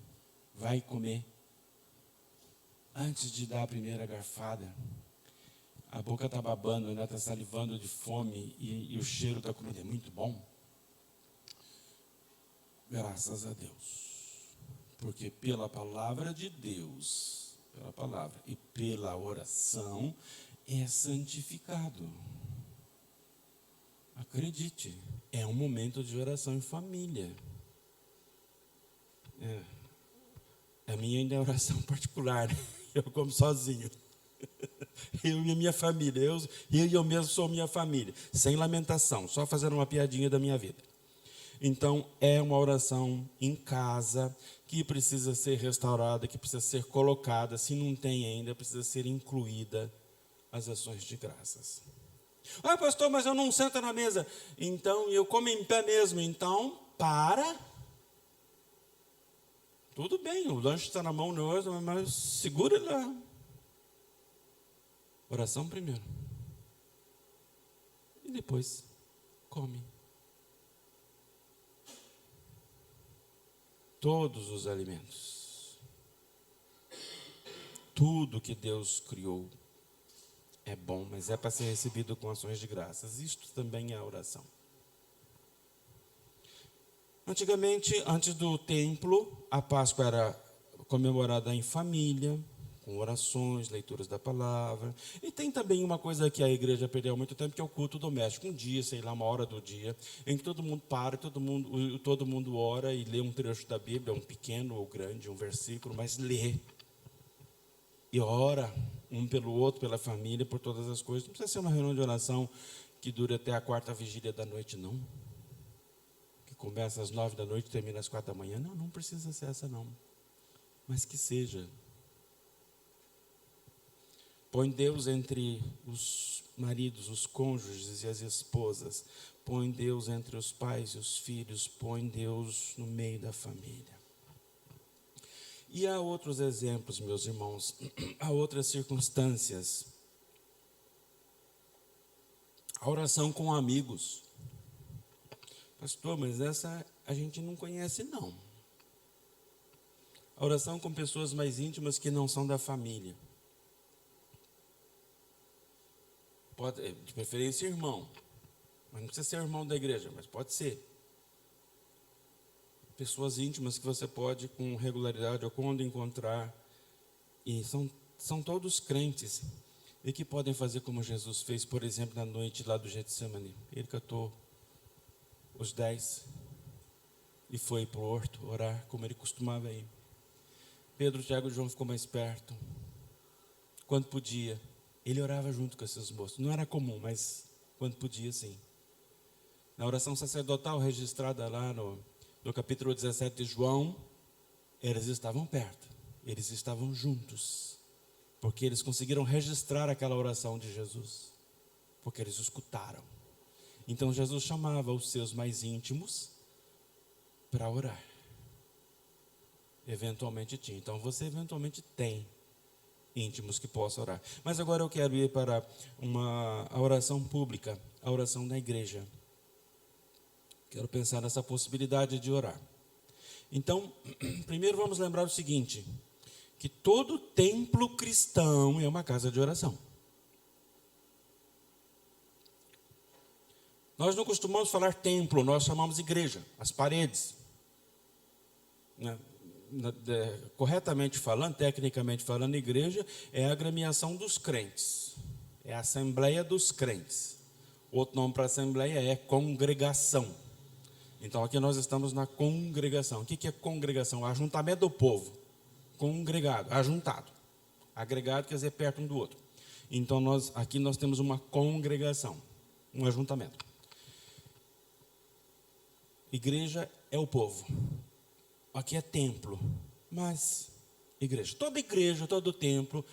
Vai comer. Antes de dar a primeira garfada, a boca está babando, ainda está salivando de fome e o cheiro da comida é muito bom. Graças a Deus. Porque pela palavra de Deus, pela palavra e pela oração, é santificado. Acredite, é um momento de oração em família. A minha ainda é oração particular, eu como sozinho. Eu e a minha família, eu mesmo sou minha família, sem lamentação, só fazendo uma piadinha da minha vida. Então, é uma oração em casa que precisa ser restaurada, que precisa ser colocada. Se não tem ainda, precisa ser incluída as ações de graças. Pastor, mas eu não sento na mesa. Então, eu como em pé mesmo. Então, para. Tudo bem, o lanche está na mão, mas segura lá. Oração primeiro. E depois, come. Todos os alimentos. Tudo que Deus criou é bom, mas é para ser recebido com ações de graças. Isto também é oração. Antigamente, antes do templo, a Páscoa era comemorada em família, com orações, leituras da palavra. E tem também uma coisa que a igreja perdeu há muito tempo, que é o culto doméstico. Um dia, sei lá, uma hora do dia, em que todo mundo para, todo mundo ora e lê um trecho da Bíblia, um pequeno ou grande, um versículo, mas lê. E ora um pelo outro, pela família, por todas as coisas. Não precisa ser uma reunião de oração que dure até a 4ª vigília da noite, não. Que começa às 9 da noite e termina às 4 da manhã. Não, não precisa ser essa, não. Mas que seja. Põe Deus entre os maridos, os cônjuges e as esposas. Põe Deus entre os pais e os filhos. Põe Deus no meio da família. E há outros exemplos, meus irmãos. Há outras circunstâncias. A oração com amigos. Pastor, mas essa a gente não conhece, não. A oração com pessoas mais íntimas que não são da família. Pode, de preferência, irmão. Mas não precisa ser irmão da igreja, mas pode ser. Pessoas íntimas que você pode, com regularidade ou quando encontrar. E são todos crentes. E que podem fazer como Jesus fez, por exemplo, na noite lá do Getsemane. Ele catou os 10 e foi para o horto orar, como ele costumava ir. Pedro, Tiago e João ficou mais perto. Quando podia, ele orava junto com esses moços. Não era comum, mas quando podia, sim. Na oração sacerdotal registrada lá no capítulo 17 de João, eles estavam perto, eles estavam juntos, porque eles conseguiram registrar aquela oração de Jesus, porque eles escutaram. Então Jesus chamava os seus mais íntimos para orar. Eventualmente tinha. Então você eventualmente tem íntimos que possam orar. Mas agora eu quero ir para a oração pública, a oração da igreja. Quero pensar nessa possibilidade de orar. Então, primeiro vamos lembrar o seguinte, que todo templo cristão é uma casa de oração. Nós não costumamos falar templo, nós chamamos igreja, as paredes. Corretamente falando, tecnicamente falando, igreja é a agremiação dos crentes, é a assembleia dos crentes. Outro nome para assembleia é congregação. Então aqui nós estamos na congregação. O que é congregação? Ajuntamento do povo. Congregado, ajuntado. Agregado quer dizer perto um do outro. Então aqui nós temos uma congregação, um ajuntamento. Igreja é o povo. Aqui é templo, mas igreja. Toda igreja, todo templo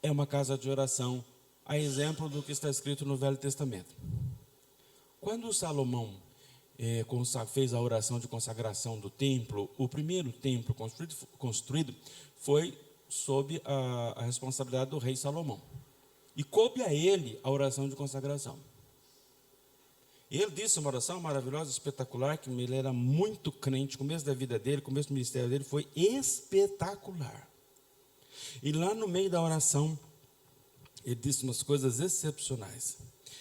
é uma casa de oração, a exemplo do que está escrito no Velho Testamento. Quando Salomão fez a oração de consagração do templo, o primeiro templo construído foi sob a responsabilidade do rei Salomão. E coube a ele a oração de consagração. E ele disse uma oração maravilhosa, espetacular, que ele era muito crente, o começo da vida dele, o começo do ministério dele foi espetacular. E lá no meio da oração, ele disse umas coisas excepcionais.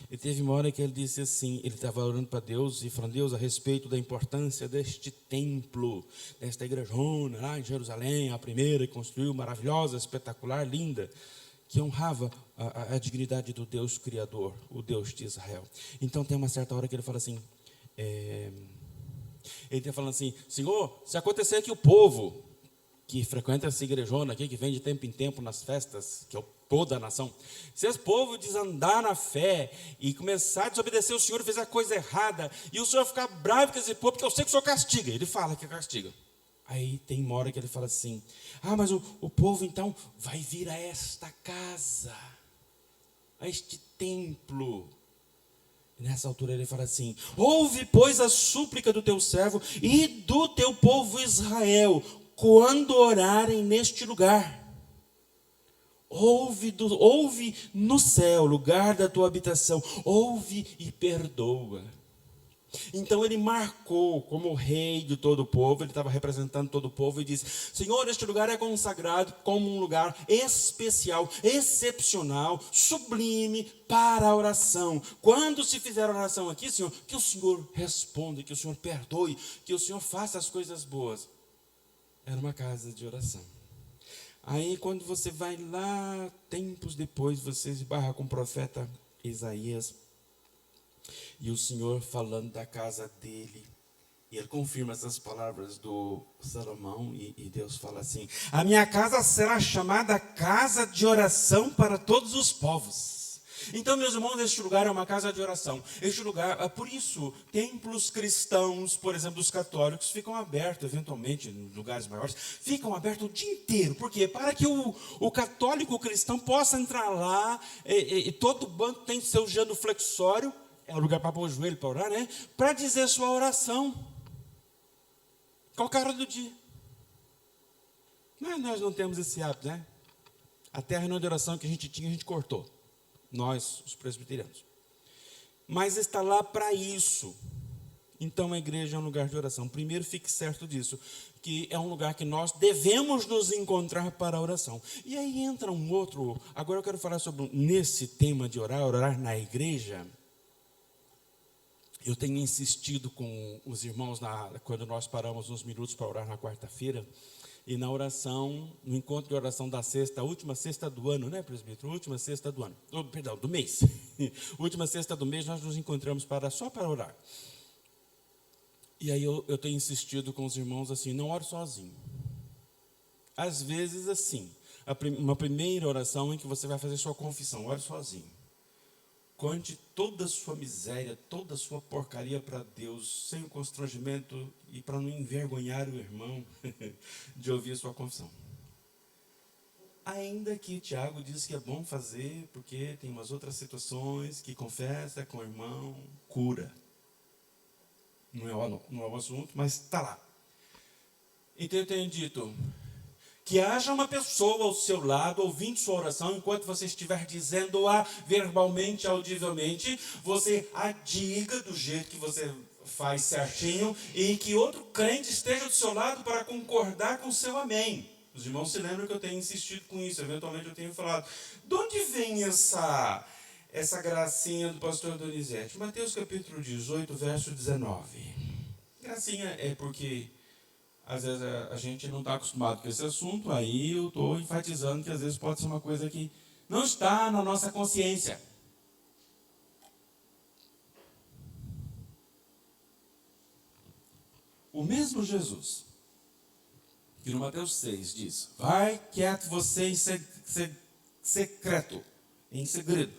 E teve uma hora que ele disse assim, ele estava orando para Deus e falando, Deus, a respeito da importância deste templo, desta igrejona lá em Jerusalém, a primeira que construiu, maravilhosa, espetacular, linda, que honrava a dignidade do Deus Criador, o Deus de Israel. Então tem uma certa hora que ele fala assim, ele está falando assim, Senhor, se acontecer que o povo que frequenta essa igrejona aqui, que vem de tempo em tempo nas festas, que é toda a nação, se esse povo desandar na fé e começar a desobedecer o Senhor e fizer a coisa errada, e o Senhor ficar bravo com esse povo, porque eu sei que o Senhor castiga, ele fala que castiga. Aí tem uma hora que ele fala assim, mas o povo então vai vir a esta casa, a este templo. E nessa altura ele fala assim, ouve pois a súplica do teu servo e do teu povo Israel, quando orarem neste lugar. Ouve no céu, lugar da tua habitação, ouve e perdoa. Então ele marcou como rei de todo o povo, ele estava representando todo o povo e disse, Senhor, este lugar é consagrado como um lugar especial, excepcional, sublime para a oração. Quando se fizer oração aqui, Senhor, que o Senhor responda, que o Senhor perdoe, que o Senhor faça as coisas boas. Era uma casa de oração. Aí quando você vai lá, tempos depois, você esbarra com o profeta Isaías, e o Senhor falando da casa dele, e ele confirma essas palavras do Salomão, e Deus fala assim, a minha casa será chamada casa de oração para todos os povos. Então, meus irmãos, este lugar é uma casa de oração. Este lugar, por isso, templos cristãos, por exemplo, dos católicos, ficam abertos, eventualmente, em lugares maiores, ficam abertos o dia inteiro. Por quê? Para que o católico cristão possa entrar lá, e todo banco tem seu genuflexório, é o lugar para pôr o joelho para orar, né? Para dizer sua oração. Qualquer hora do dia. Mas nós não temos esse hábito, né? Até a reunião de oração que a gente tinha, a gente cortou. Nós, os presbiterianos. Mas está lá para isso. Então a igreja é um lugar de oração. Primeiro, fique certo disso, que é um lugar que nós devemos nos encontrar para a oração. E aí entra um outro. Agora eu quero falar sobre nesse tema de orar na igreja. Eu tenho insistido com os irmãos quando nós paramos uns minutos para orar na quarta-feira, e na oração, no encontro de oração da sexta, a última sexta do ano, né, presbítero? Última sexta do ano, do mês. Última sexta do mês nós nos encontramos só para orar. E aí eu tenho insistido com os irmãos assim, não ore sozinho. Às vezes assim, uma primeira oração em que você vai fazer sua confissão, ore sozinho. Conte toda a sua miséria, toda a sua porcaria para Deus, sem o constrangimento e para não envergonhar o irmão de ouvir a sua confissão. Ainda que Tiago diz que é bom fazer, porque tem umas outras situações que confessa com o irmão, cura. Não é o assunto, mas está lá. Então eu tenho dito que haja uma pessoa ao seu lado ouvindo sua oração, enquanto você estiver dizendo-a verbalmente, audivelmente, você a diga do jeito que você faz certinho e que outro crente esteja do seu lado para concordar com o seu amém. Os irmãos se lembram que eu tenho insistido com isso, eventualmente eu tenho falado. De onde vem essa gracinha do pastor Donizete? Mateus capítulo 18, verso 19. Gracinha é porque às vezes a gente não está acostumado com esse assunto, aí eu estou enfatizando que às vezes pode ser uma coisa que não está na nossa consciência. O mesmo Jesus, que no Mateus 6 diz, vai quieto você em secreto, em segredo.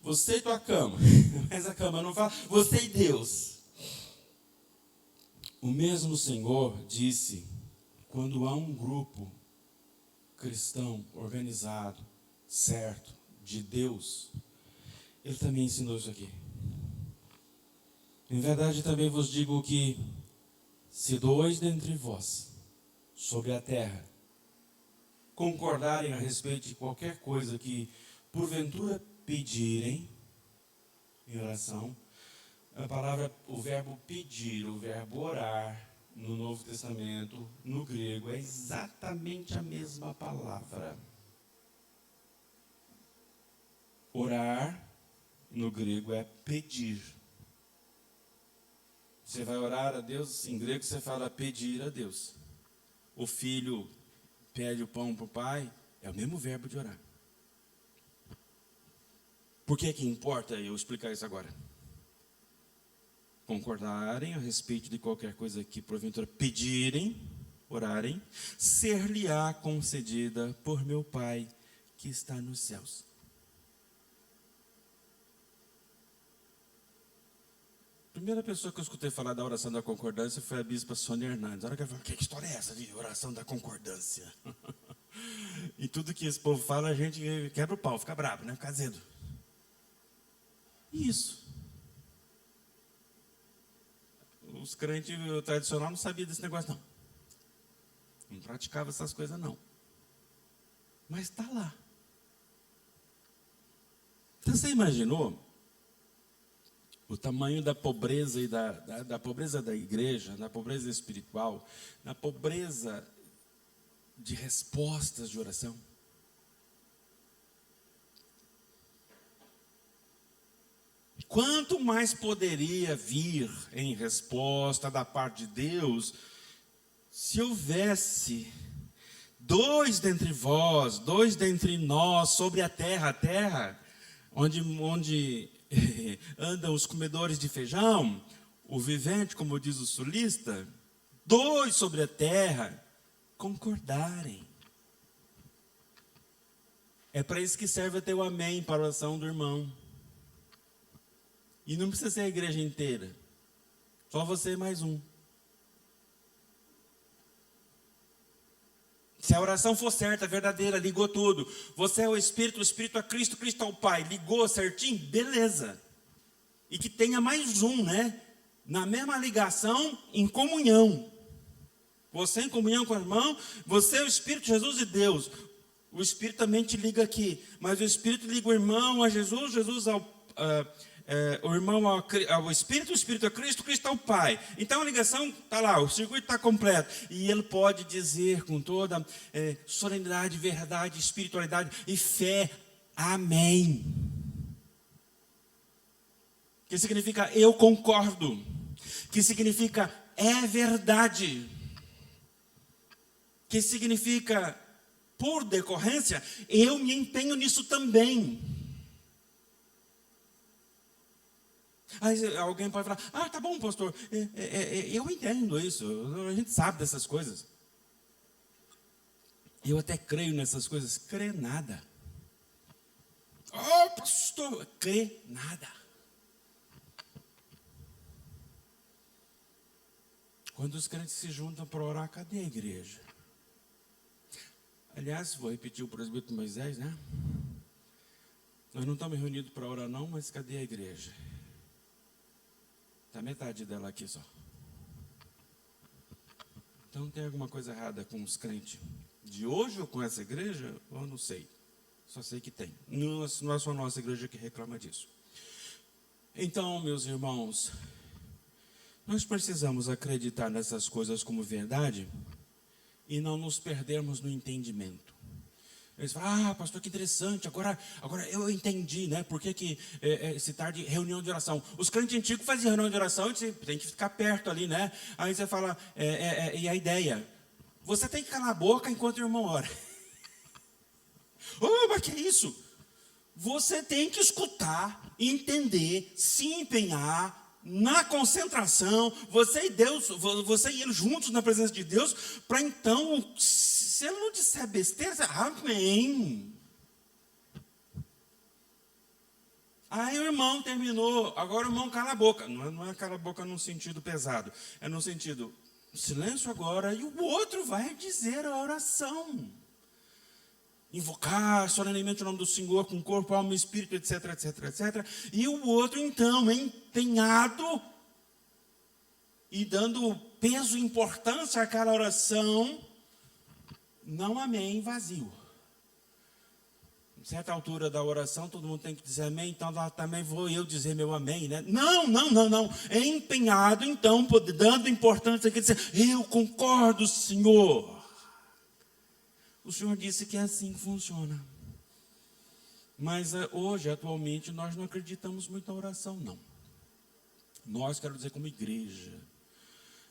Você e tua cama, mas a cama não fala, você e Deus. O mesmo Senhor disse, quando há um grupo cristão, organizado, certo, de Deus, Ele também ensinou isso aqui. Em verdade também vos digo que, se dois dentre vós, sobre a terra, concordarem a respeito de qualquer coisa que, porventura, pedirem, em oração, a palavra, o verbo pedir, o verbo orar, no Novo Testamento, no grego, é exatamente a mesma palavra. Orar, no grego, é pedir. Você vai orar a Deus, em grego você fala pedir a Deus. O filho pede o pão para o pai, é o mesmo verbo de orar. Por que importa eu explicar isso agora? Concordarem a respeito de qualquer coisa que porventura pedirem, orarem, ser-lhe-á concedida por meu Pai que está nos céus. A primeira pessoa que eu escutei falar da oração da concordância foi a bispa Sônia Hernandes. A hora que ela falou, que história é essa de oração da concordância? E tudo que esse povo fala, a gente quebra o pau, fica bravo, né? Fica azedo. Isso. Os crentes tradicionais não sabiam desse negócio, não. Não praticava essas coisas, não. Mas está lá. Então, você imaginou o tamanho da pobreza e da pobreza da igreja, da pobreza espiritual, na pobreza de respostas de oração? Quanto mais poderia vir em resposta da parte de Deus, se houvesse dois dentre vós, dois dentre nós, sobre a terra, onde andam os comedores de feijão, o vivente, como diz o sulista, dois sobre a terra, concordarem. É para isso que serve até o amém, para a oração do irmão. E não precisa ser a igreja inteira. Só você e mais um. Se a oração for certa, verdadeira, ligou tudo. Você é o Espírito é Cristo, Cristo é o Pai. Ligou certinho? Beleza. E que tenha mais um, né? Na mesma ligação, em comunhão. Você em comunhão com o irmão, você é o Espírito, Jesus e Deus. O Espírito também te liga aqui. Mas o Espírito liga o irmão a Jesus, Jesus ao... o irmão ao Espírito, o Espírito a Cristo, Cristo ao Pai. Então a ligação está lá, o circuito está completo. E ele pode dizer com toda solenidade, verdade, espiritualidade e fé, amém. Que significa eu concordo. Que significa é verdade. Que significa, por decorrência, eu me empenho nisso também. Aí alguém pode falar, tá bom, pastor, eu entendo isso, a gente sabe dessas coisas. Eu até creio nessas coisas. Crê nada. Pastor, crê nada. Quando os crentes se juntam para orar, cadê a igreja? Aliás, vou repetir o presbítero Moisés, né? Nós não estamos reunidos para orar não, mas cadê a igreja? Está metade dela aqui só. Então tem alguma coisa errada com os crentes de hoje ou com essa igreja? Eu não sei. Só sei que tem. Não é só a nossa igreja que reclama disso. Então, meus irmãos, nós precisamos acreditar nessas coisas como verdade e não nos perdermos no entendimento. Eles falam, pastor, que interessante, agora eu entendi, né? Por que esse tarde reunião de oração? Os crentes antigos faziam reunião de oração, e tem que ficar perto ali, né? Aí você fala, e a ideia? Você tem que calar a boca enquanto o irmão ora. Oh, mas que é isso? Você tem que escutar, entender, se empenhar na concentração, você e Deus, você e ele juntos na presença de Deus, para então, se ele não disser besteira, você, amém. Aí o irmão terminou, agora o irmão cala a boca. Não é cala a boca num sentido pesado, é no sentido, silêncio agora, e o outro vai dizer a oração. Invocar solenemente o nome do Senhor com corpo, alma e espírito, etc, etc, etc. E o outro, então, empenhado e dando peso e importância àquela oração, não amém, vazio. Em certa altura da oração, todo mundo tem que dizer amém, então lá também vou eu dizer meu amém, né? Não. É empenhado, então, dando importância, quer dizer, eu concordo, Senhor. O Senhor disse que é assim que funciona. Mas hoje, atualmente, nós não acreditamos muito na oração, não. Nós, quero dizer, como igreja.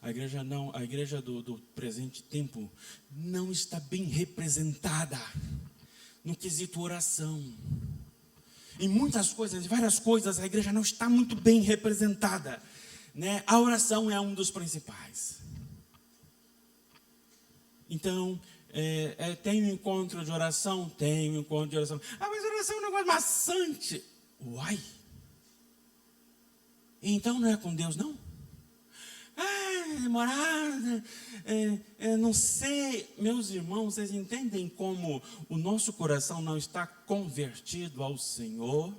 A igreja do presente tempo não está bem representada no quesito oração. Em muitas coisas, várias coisas, a igreja não está muito bem representada, né? A oração é um dos principais. Então, tem um encontro de oração? Tem um encontro de oração. Mas oração é um negócio maçante. Uai! Então não é com Deus, não? Demorada, não sei. Meus irmãos, vocês entendem como o nosso coração não está convertido ao Senhor?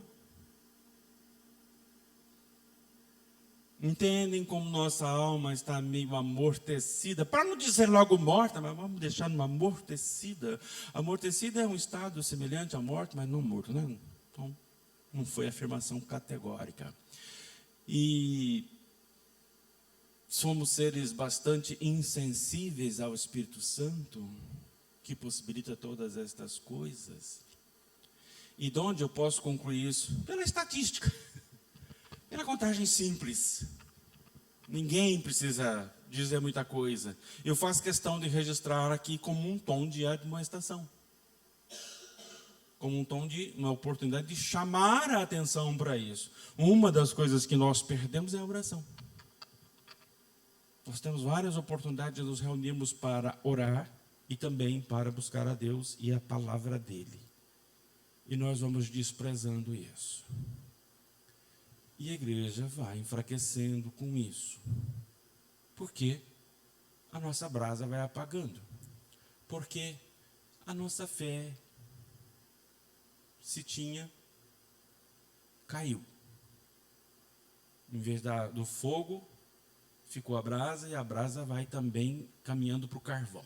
Entendem como nossa alma está meio amortecida, para não dizer logo morta, mas vamos deixar numa amortecida. Amortecida é um estado semelhante à morte, mas não morto, né? Então, não foi afirmação categórica. E somos seres bastante insensíveis ao Espírito Santo, que possibilita todas estas coisas. E de onde eu posso concluir isso? Pela estatística. Pela contagem simples. Ninguém precisa dizer muita coisa. Eu faço questão de registrar aqui como um tom de admoestação. Como um tom de uma oportunidade de chamar a atenção para isso. Uma das coisas que nós perdemos é a oração. Nós temos várias oportunidades de nos reunirmos para orar e também para buscar a Deus e a palavra dele. E nós vamos desprezando isso. E a igreja vai enfraquecendo com isso. Porque a nossa brasa vai apagando. Porque a nossa fé, se tinha, caiu. Em vez do fogo, ficou a brasa, e a brasa vai também caminhando para o carvão.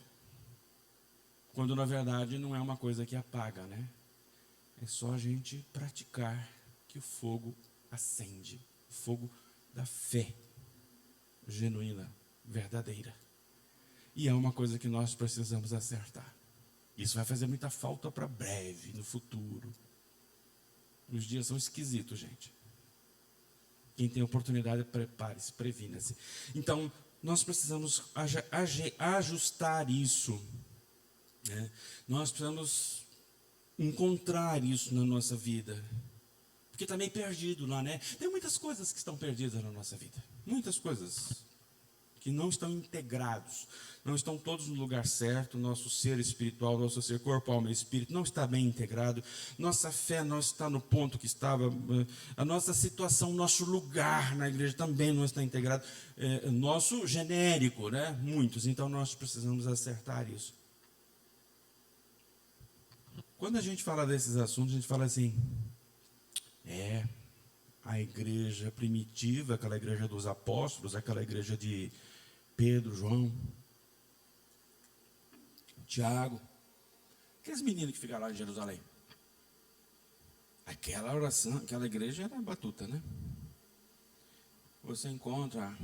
Quando na verdade não é uma coisa que apaga, né? É só a gente praticar que o fogo acende, o fogo da fé genuína, verdadeira. E é uma coisa que nós precisamos acertar. Isso vai fazer muita falta para breve, no futuro. Os dias são esquisitos, gente. Quem tem oportunidade, prepare-se, previna-se. Então, nós precisamos ajustar isso, né? Nós precisamos encontrar isso na nossa vida. Porque está meio perdido lá, né? Tem muitas coisas que estão perdidas na nossa vida. Muitas coisas que não estão integrados. Não estão todos no lugar certo. Nosso ser espiritual, nosso ser corpo, alma e espírito não está bem integrado. Nossa fé não está no ponto que estava. A nossa situação, nosso lugar na igreja também não está integrado. Nosso genérico, né? Muitos. Então nós precisamos acertar isso. Quando a gente fala desses assuntos, a gente fala assim... a igreja primitiva, aquela igreja dos apóstolos, aquela igreja de Pedro, João, Tiago, aqueles meninos que ficam lá em Jerusalém. Aquela oração, aquela igreja era batuta, né? Você encontra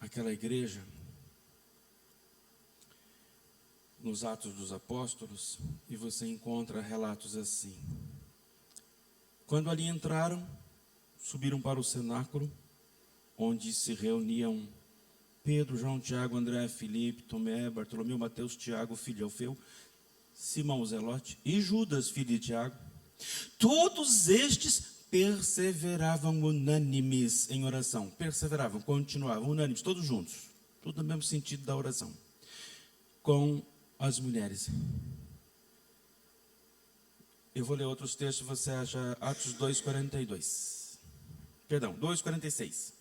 aquela igreja nos Atos dos Apóstolos e você encontra relatos assim. Quando ali entraram, subiram para o cenáculo, onde se reuniam Pedro, João, Tiago, André, Filipe, Tomé, Bartolomeu, Mateus, Tiago, filho de Alfeu, Simão Zelote e Judas, filho de Tiago. Todos estes perseveravam unânimes em oração. Perseveravam, continuavam, unânimes, todos juntos. Tudo no mesmo sentido da oração. Com as mulheres. Eu vou ler outros textos, você acha Atos 2:42. Perdão, 2:46.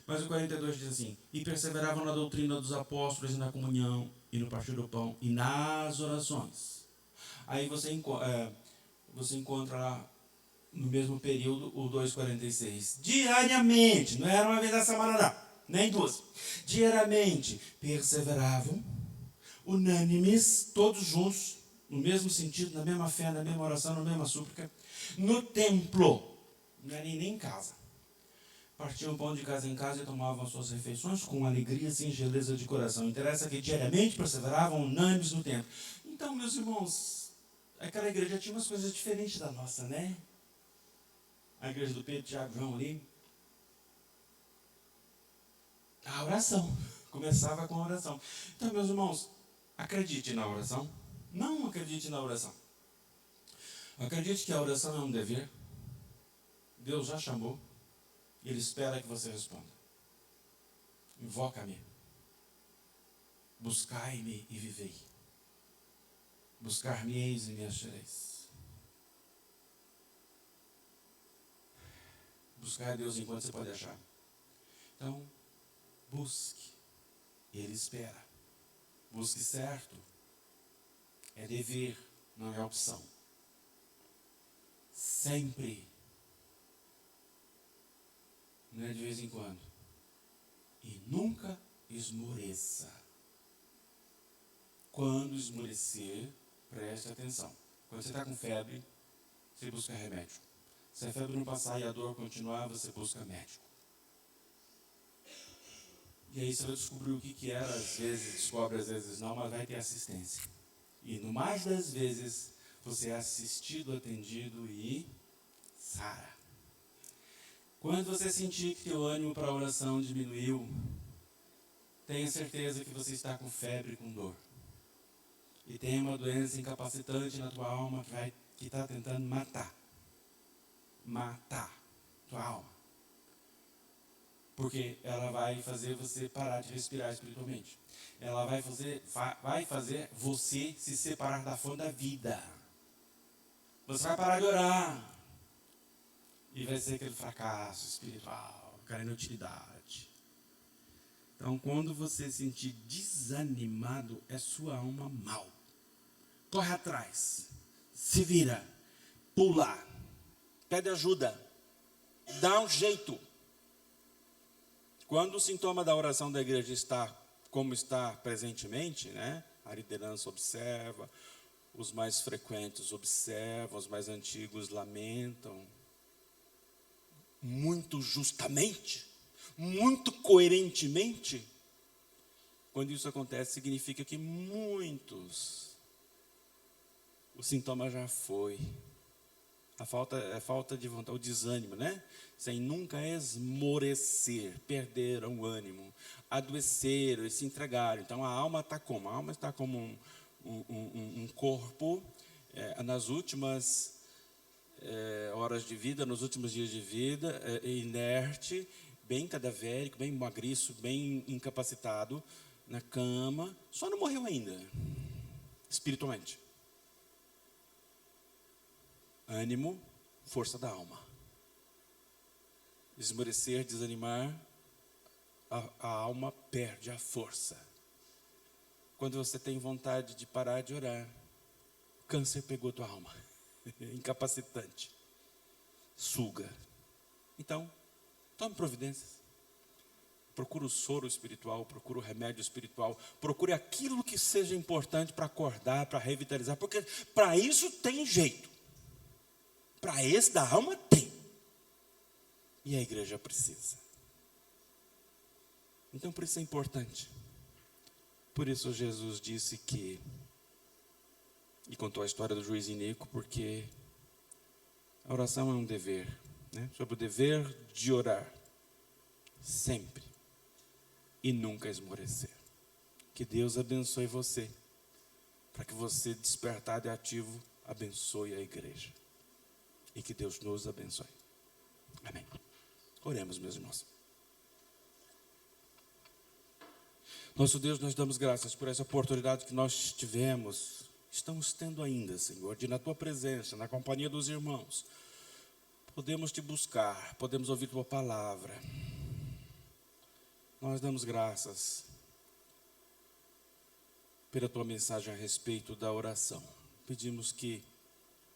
Mas o 42 diz assim: e perseveravam na doutrina dos apóstolos e na comunhão, e no partir do pão, e nas orações. Aí você encontra lá, no mesmo período, o 2:46. Diariamente, não era uma vez na semana não, nem duas. Diariamente, perseveravam, unânimes, todos juntos, no mesmo sentido, na mesma fé, na mesma oração, na mesma súplica, no templo, não era nem em casa. Partiam pão de casa em casa e tomavam as suas refeições com alegria e singeleza de coração. Interessa que diariamente perseveravam unânimes no templo. Então, meus irmãos, aquela igreja tinha umas coisas diferentes da nossa, né? A igreja do Pedro, Tiago, João ali. A oração. Começava com a oração. Então, meus irmãos, acredite na oração. Não acredite na oração. Acredite que a oração é um dever. Deus já chamou. Ele espera que você responda. Invoca-me. Buscai-me e vivei. Buscar-me-eis e me achareis. Buscar a Deus enquanto você pode achar. Então, busque. Ele espera. Busque certo. É dever, não é opção. Sempre. Não é de vez em quando. E nunca esmoreça. Quando esmorecer, preste atenção. Quando você está com febre, você busca remédio. Se a febre não passar e a dor continuar, você busca médico. E aí você vai descobrir o que era, às vezes descobre, às vezes não, mas vai ter assistência. E no mais das vezes, você é assistido, atendido e sara. Quando você sentir que o ânimo para a oração diminuiu, tenha certeza que você está com febre e com dor. E tem uma doença incapacitante na tua alma que está tentando matar tua alma. Porque ela vai fazer você parar de respirar espiritualmente. Ela vai fazer você se separar da fonte da vida. Você vai parar de orar. E vai ser aquele fracasso espiritual, aquela inutilidade. Então, quando você se sentir desanimado, é sua alma mal. Corre atrás, se vira, pula, pede ajuda, dá um jeito. Quando o sintoma da oração da igreja está como está presentemente, né? A liderança observa, os mais frequentes observam, os mais antigos lamentam. Muito justamente, muito coerentemente. Quando isso acontece, significa que muitos, o sintoma já foi. A falta de vontade, o desânimo, né? Sem nunca esmorecer, perderam o ânimo, adoeceram e se entregaram. Então a alma está como? A alma está como um corpo nas últimas horas de vida, nos últimos dias de vida, inerte, bem cadavérico, bem magriço, bem incapacitado, na cama, só não morreu ainda, espiritualmente. Ânimo, força da alma. Esmorecer, desanimar, a alma perde a força. Quando você tem vontade de parar de orar, o câncer pegou tua alma. Incapacitante. Suga. Então, tome providências. procure o soro espiritual, procure o remédio espiritual, procure aquilo que seja importante para acordar, para revitalizar, porque para isso tem jeito. Para esse da alma tem. E a igreja precisa. Então por isso é importante. Por isso Jesus disse que, e contou a história do juiz Inico, porque a oração é um dever, né? Sobre o dever de orar, sempre, e nunca esmorecer. Que Deus abençoe você, para que você, despertado e ativo, abençoe a igreja. E que Deus nos abençoe. Amém. Oremos, meus irmãos. Nosso Deus, nós damos graças por essa oportunidade que nós tivemos, estamos tendo ainda, Senhor, de na Tua presença, na companhia dos irmãos, podemos Te buscar, podemos ouvir Tua palavra. Nós damos graças pela Tua mensagem a respeito da oração. Pedimos que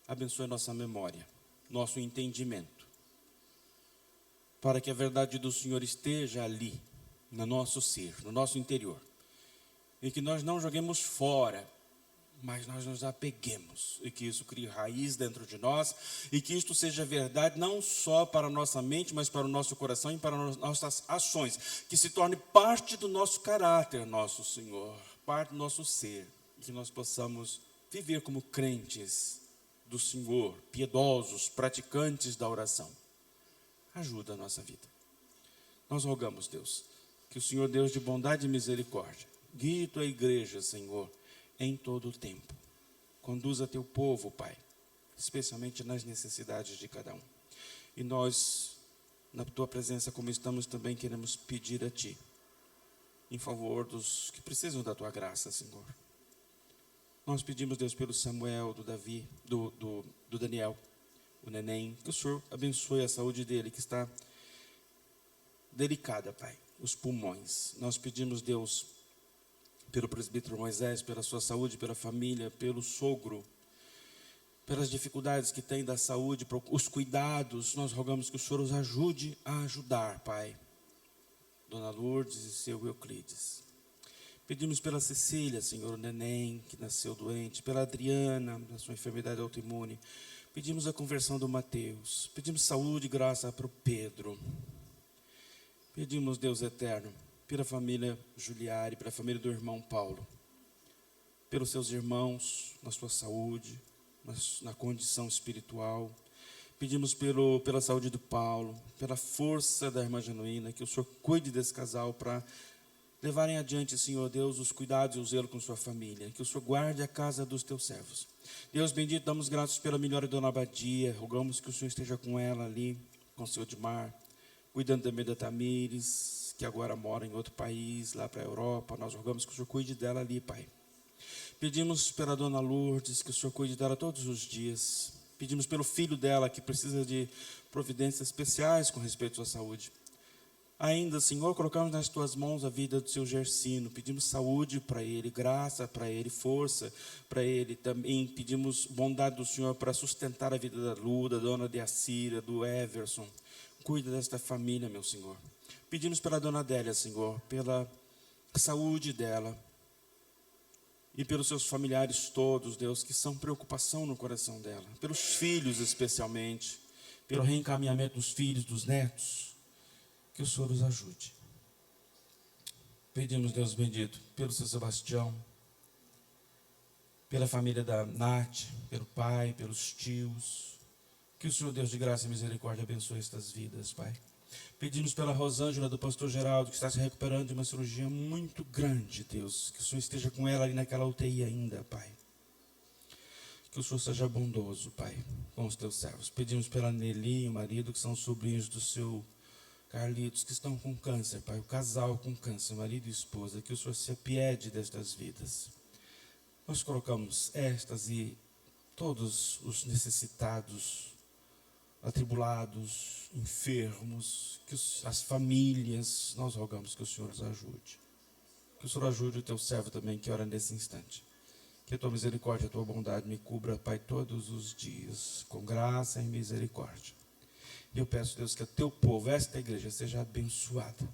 abençoe nossa memória, nosso entendimento, para que a verdade do Senhor esteja ali, no nosso ser, no nosso interior, e que nós não joguemos fora, mas nós nos apeguemos, e que isso crie raiz dentro de nós, e que isto seja verdade não só para a nossa mente, mas para o nosso coração e para as nossas ações, que se torne parte do nosso caráter, nosso Senhor, parte do nosso ser, e que nós possamos viver como crentes do Senhor, piedosos, praticantes da oração. Ajuda a nossa vida. Nós rogamos, Deus, que o Senhor, Deus de bondade e misericórdia, guie Tua igreja, Senhor, em todo o tempo. Conduza Teu povo, Pai, especialmente nas necessidades de cada um. E nós, na Tua presença, como estamos, também queremos pedir a Ti, em favor dos que precisam da Tua graça, Senhor. Nós pedimos, Deus, pelo Samuel, do Davi, do Daniel, o neném, que o Senhor abençoe a saúde dele, que está delicada, Pai, os pulmões. Nós pedimos, Deus, pelo presbítero Moisés, pela sua saúde, pela família, pelo sogro, pelas dificuldades que tem da saúde, os cuidados. Nós rogamos que o Senhor os ajude a ajudar, Pai. Dona Lourdes e seu Euclides. Pedimos pela Cecília, Senhor, o neném que nasceu doente, pela Adriana, na sua enfermidade autoimune. Pedimos a conversão do Mateus. Pedimos saúde e graça para o Pedro. Pedimos, Deus eterno, pela família Juliari, pela família do irmão Paulo, pelos seus irmãos, na sua saúde, na condição espiritual. Pedimos pela saúde do Paulo, pela força da irmã Genuína, que o Senhor cuide desse casal para levarem adiante, Senhor Deus, os cuidados e o zelo com sua família. Que o Senhor guarde a casa dos Teus servos. Deus bendito, damos graças pela melhora da Dona Abadia. Rogamos que o Senhor esteja com ela ali, com o seu Edmar, cuidando também da Tamires, que agora mora em outro país, lá para a Europa. Nós rogamos que o Senhor cuide dela ali, Pai. Pedimos pela Dona Lourdes, que o Senhor cuide dela todos os dias. Pedimos pelo filho dela, que precisa de providências especiais com respeito à sua saúde. Ainda, Senhor, colocamos nas Tuas mãos a vida do seu Gersino. Pedimos saúde para ele, graça para ele, força para ele. Também pedimos bondade do Senhor para sustentar a vida da Lu, da Dona Deacira, do Everson. Cuida desta família, meu Senhor. Pedimos pela Dona Adélia, Senhor, pela saúde dela e pelos seus familiares todos, Deus, que são preocupação no coração dela. Pelos filhos, especialmente. Pelo reencaminhamento dos filhos, dos netos. Que o Senhor os ajude. Pedimos, Deus bendito, pelo seu Sebastião, pela família da Nath, pelo pai, pelos tios. Que o Senhor, Deus de graça e misericórdia, abençoe estas vidas, Pai. Pedimos pela Rosângela, do pastor Geraldo, que está se recuperando de uma cirurgia muito grande, Deus. Que o Senhor esteja com ela ali naquela UTI ainda, Pai. Que o Senhor seja bondoso, Pai, com os Teus servos. Pedimos pela Nelly e o marido, que são sobrinhos do seu Carlitos, que estão com câncer, Pai. O casal com câncer, marido e esposa. Que o Senhor se apiede destas vidas. Nós colocamos estas e todos os necessitados, atribulados, enfermos, que as famílias, nós rogamos que o Senhor os ajude. Que o Senhor ajude o Teu servo também, que ora nesse instante. Que a Tua misericórdia, a Tua bondade me cubra, Pai, todos os dias, com graça e misericórdia. E eu peço, Deus, que o Teu povo, esta igreja, seja abençoada.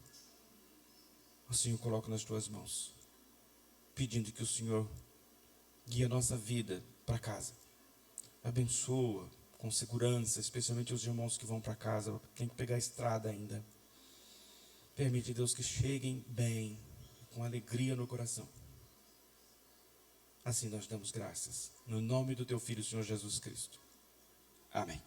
assim eu coloco nas tuas mãos, pedindo que o Senhor guie a nossa vida para casa. Abençoa com segurança, especialmente os irmãos que vão para casa, tem que pegar a estrada ainda. Permite, Deus, que cheguem bem, com alegria no coração. Assim nós damos graças, no nome do teu Filho, Senhor Jesus Cristo. Amém.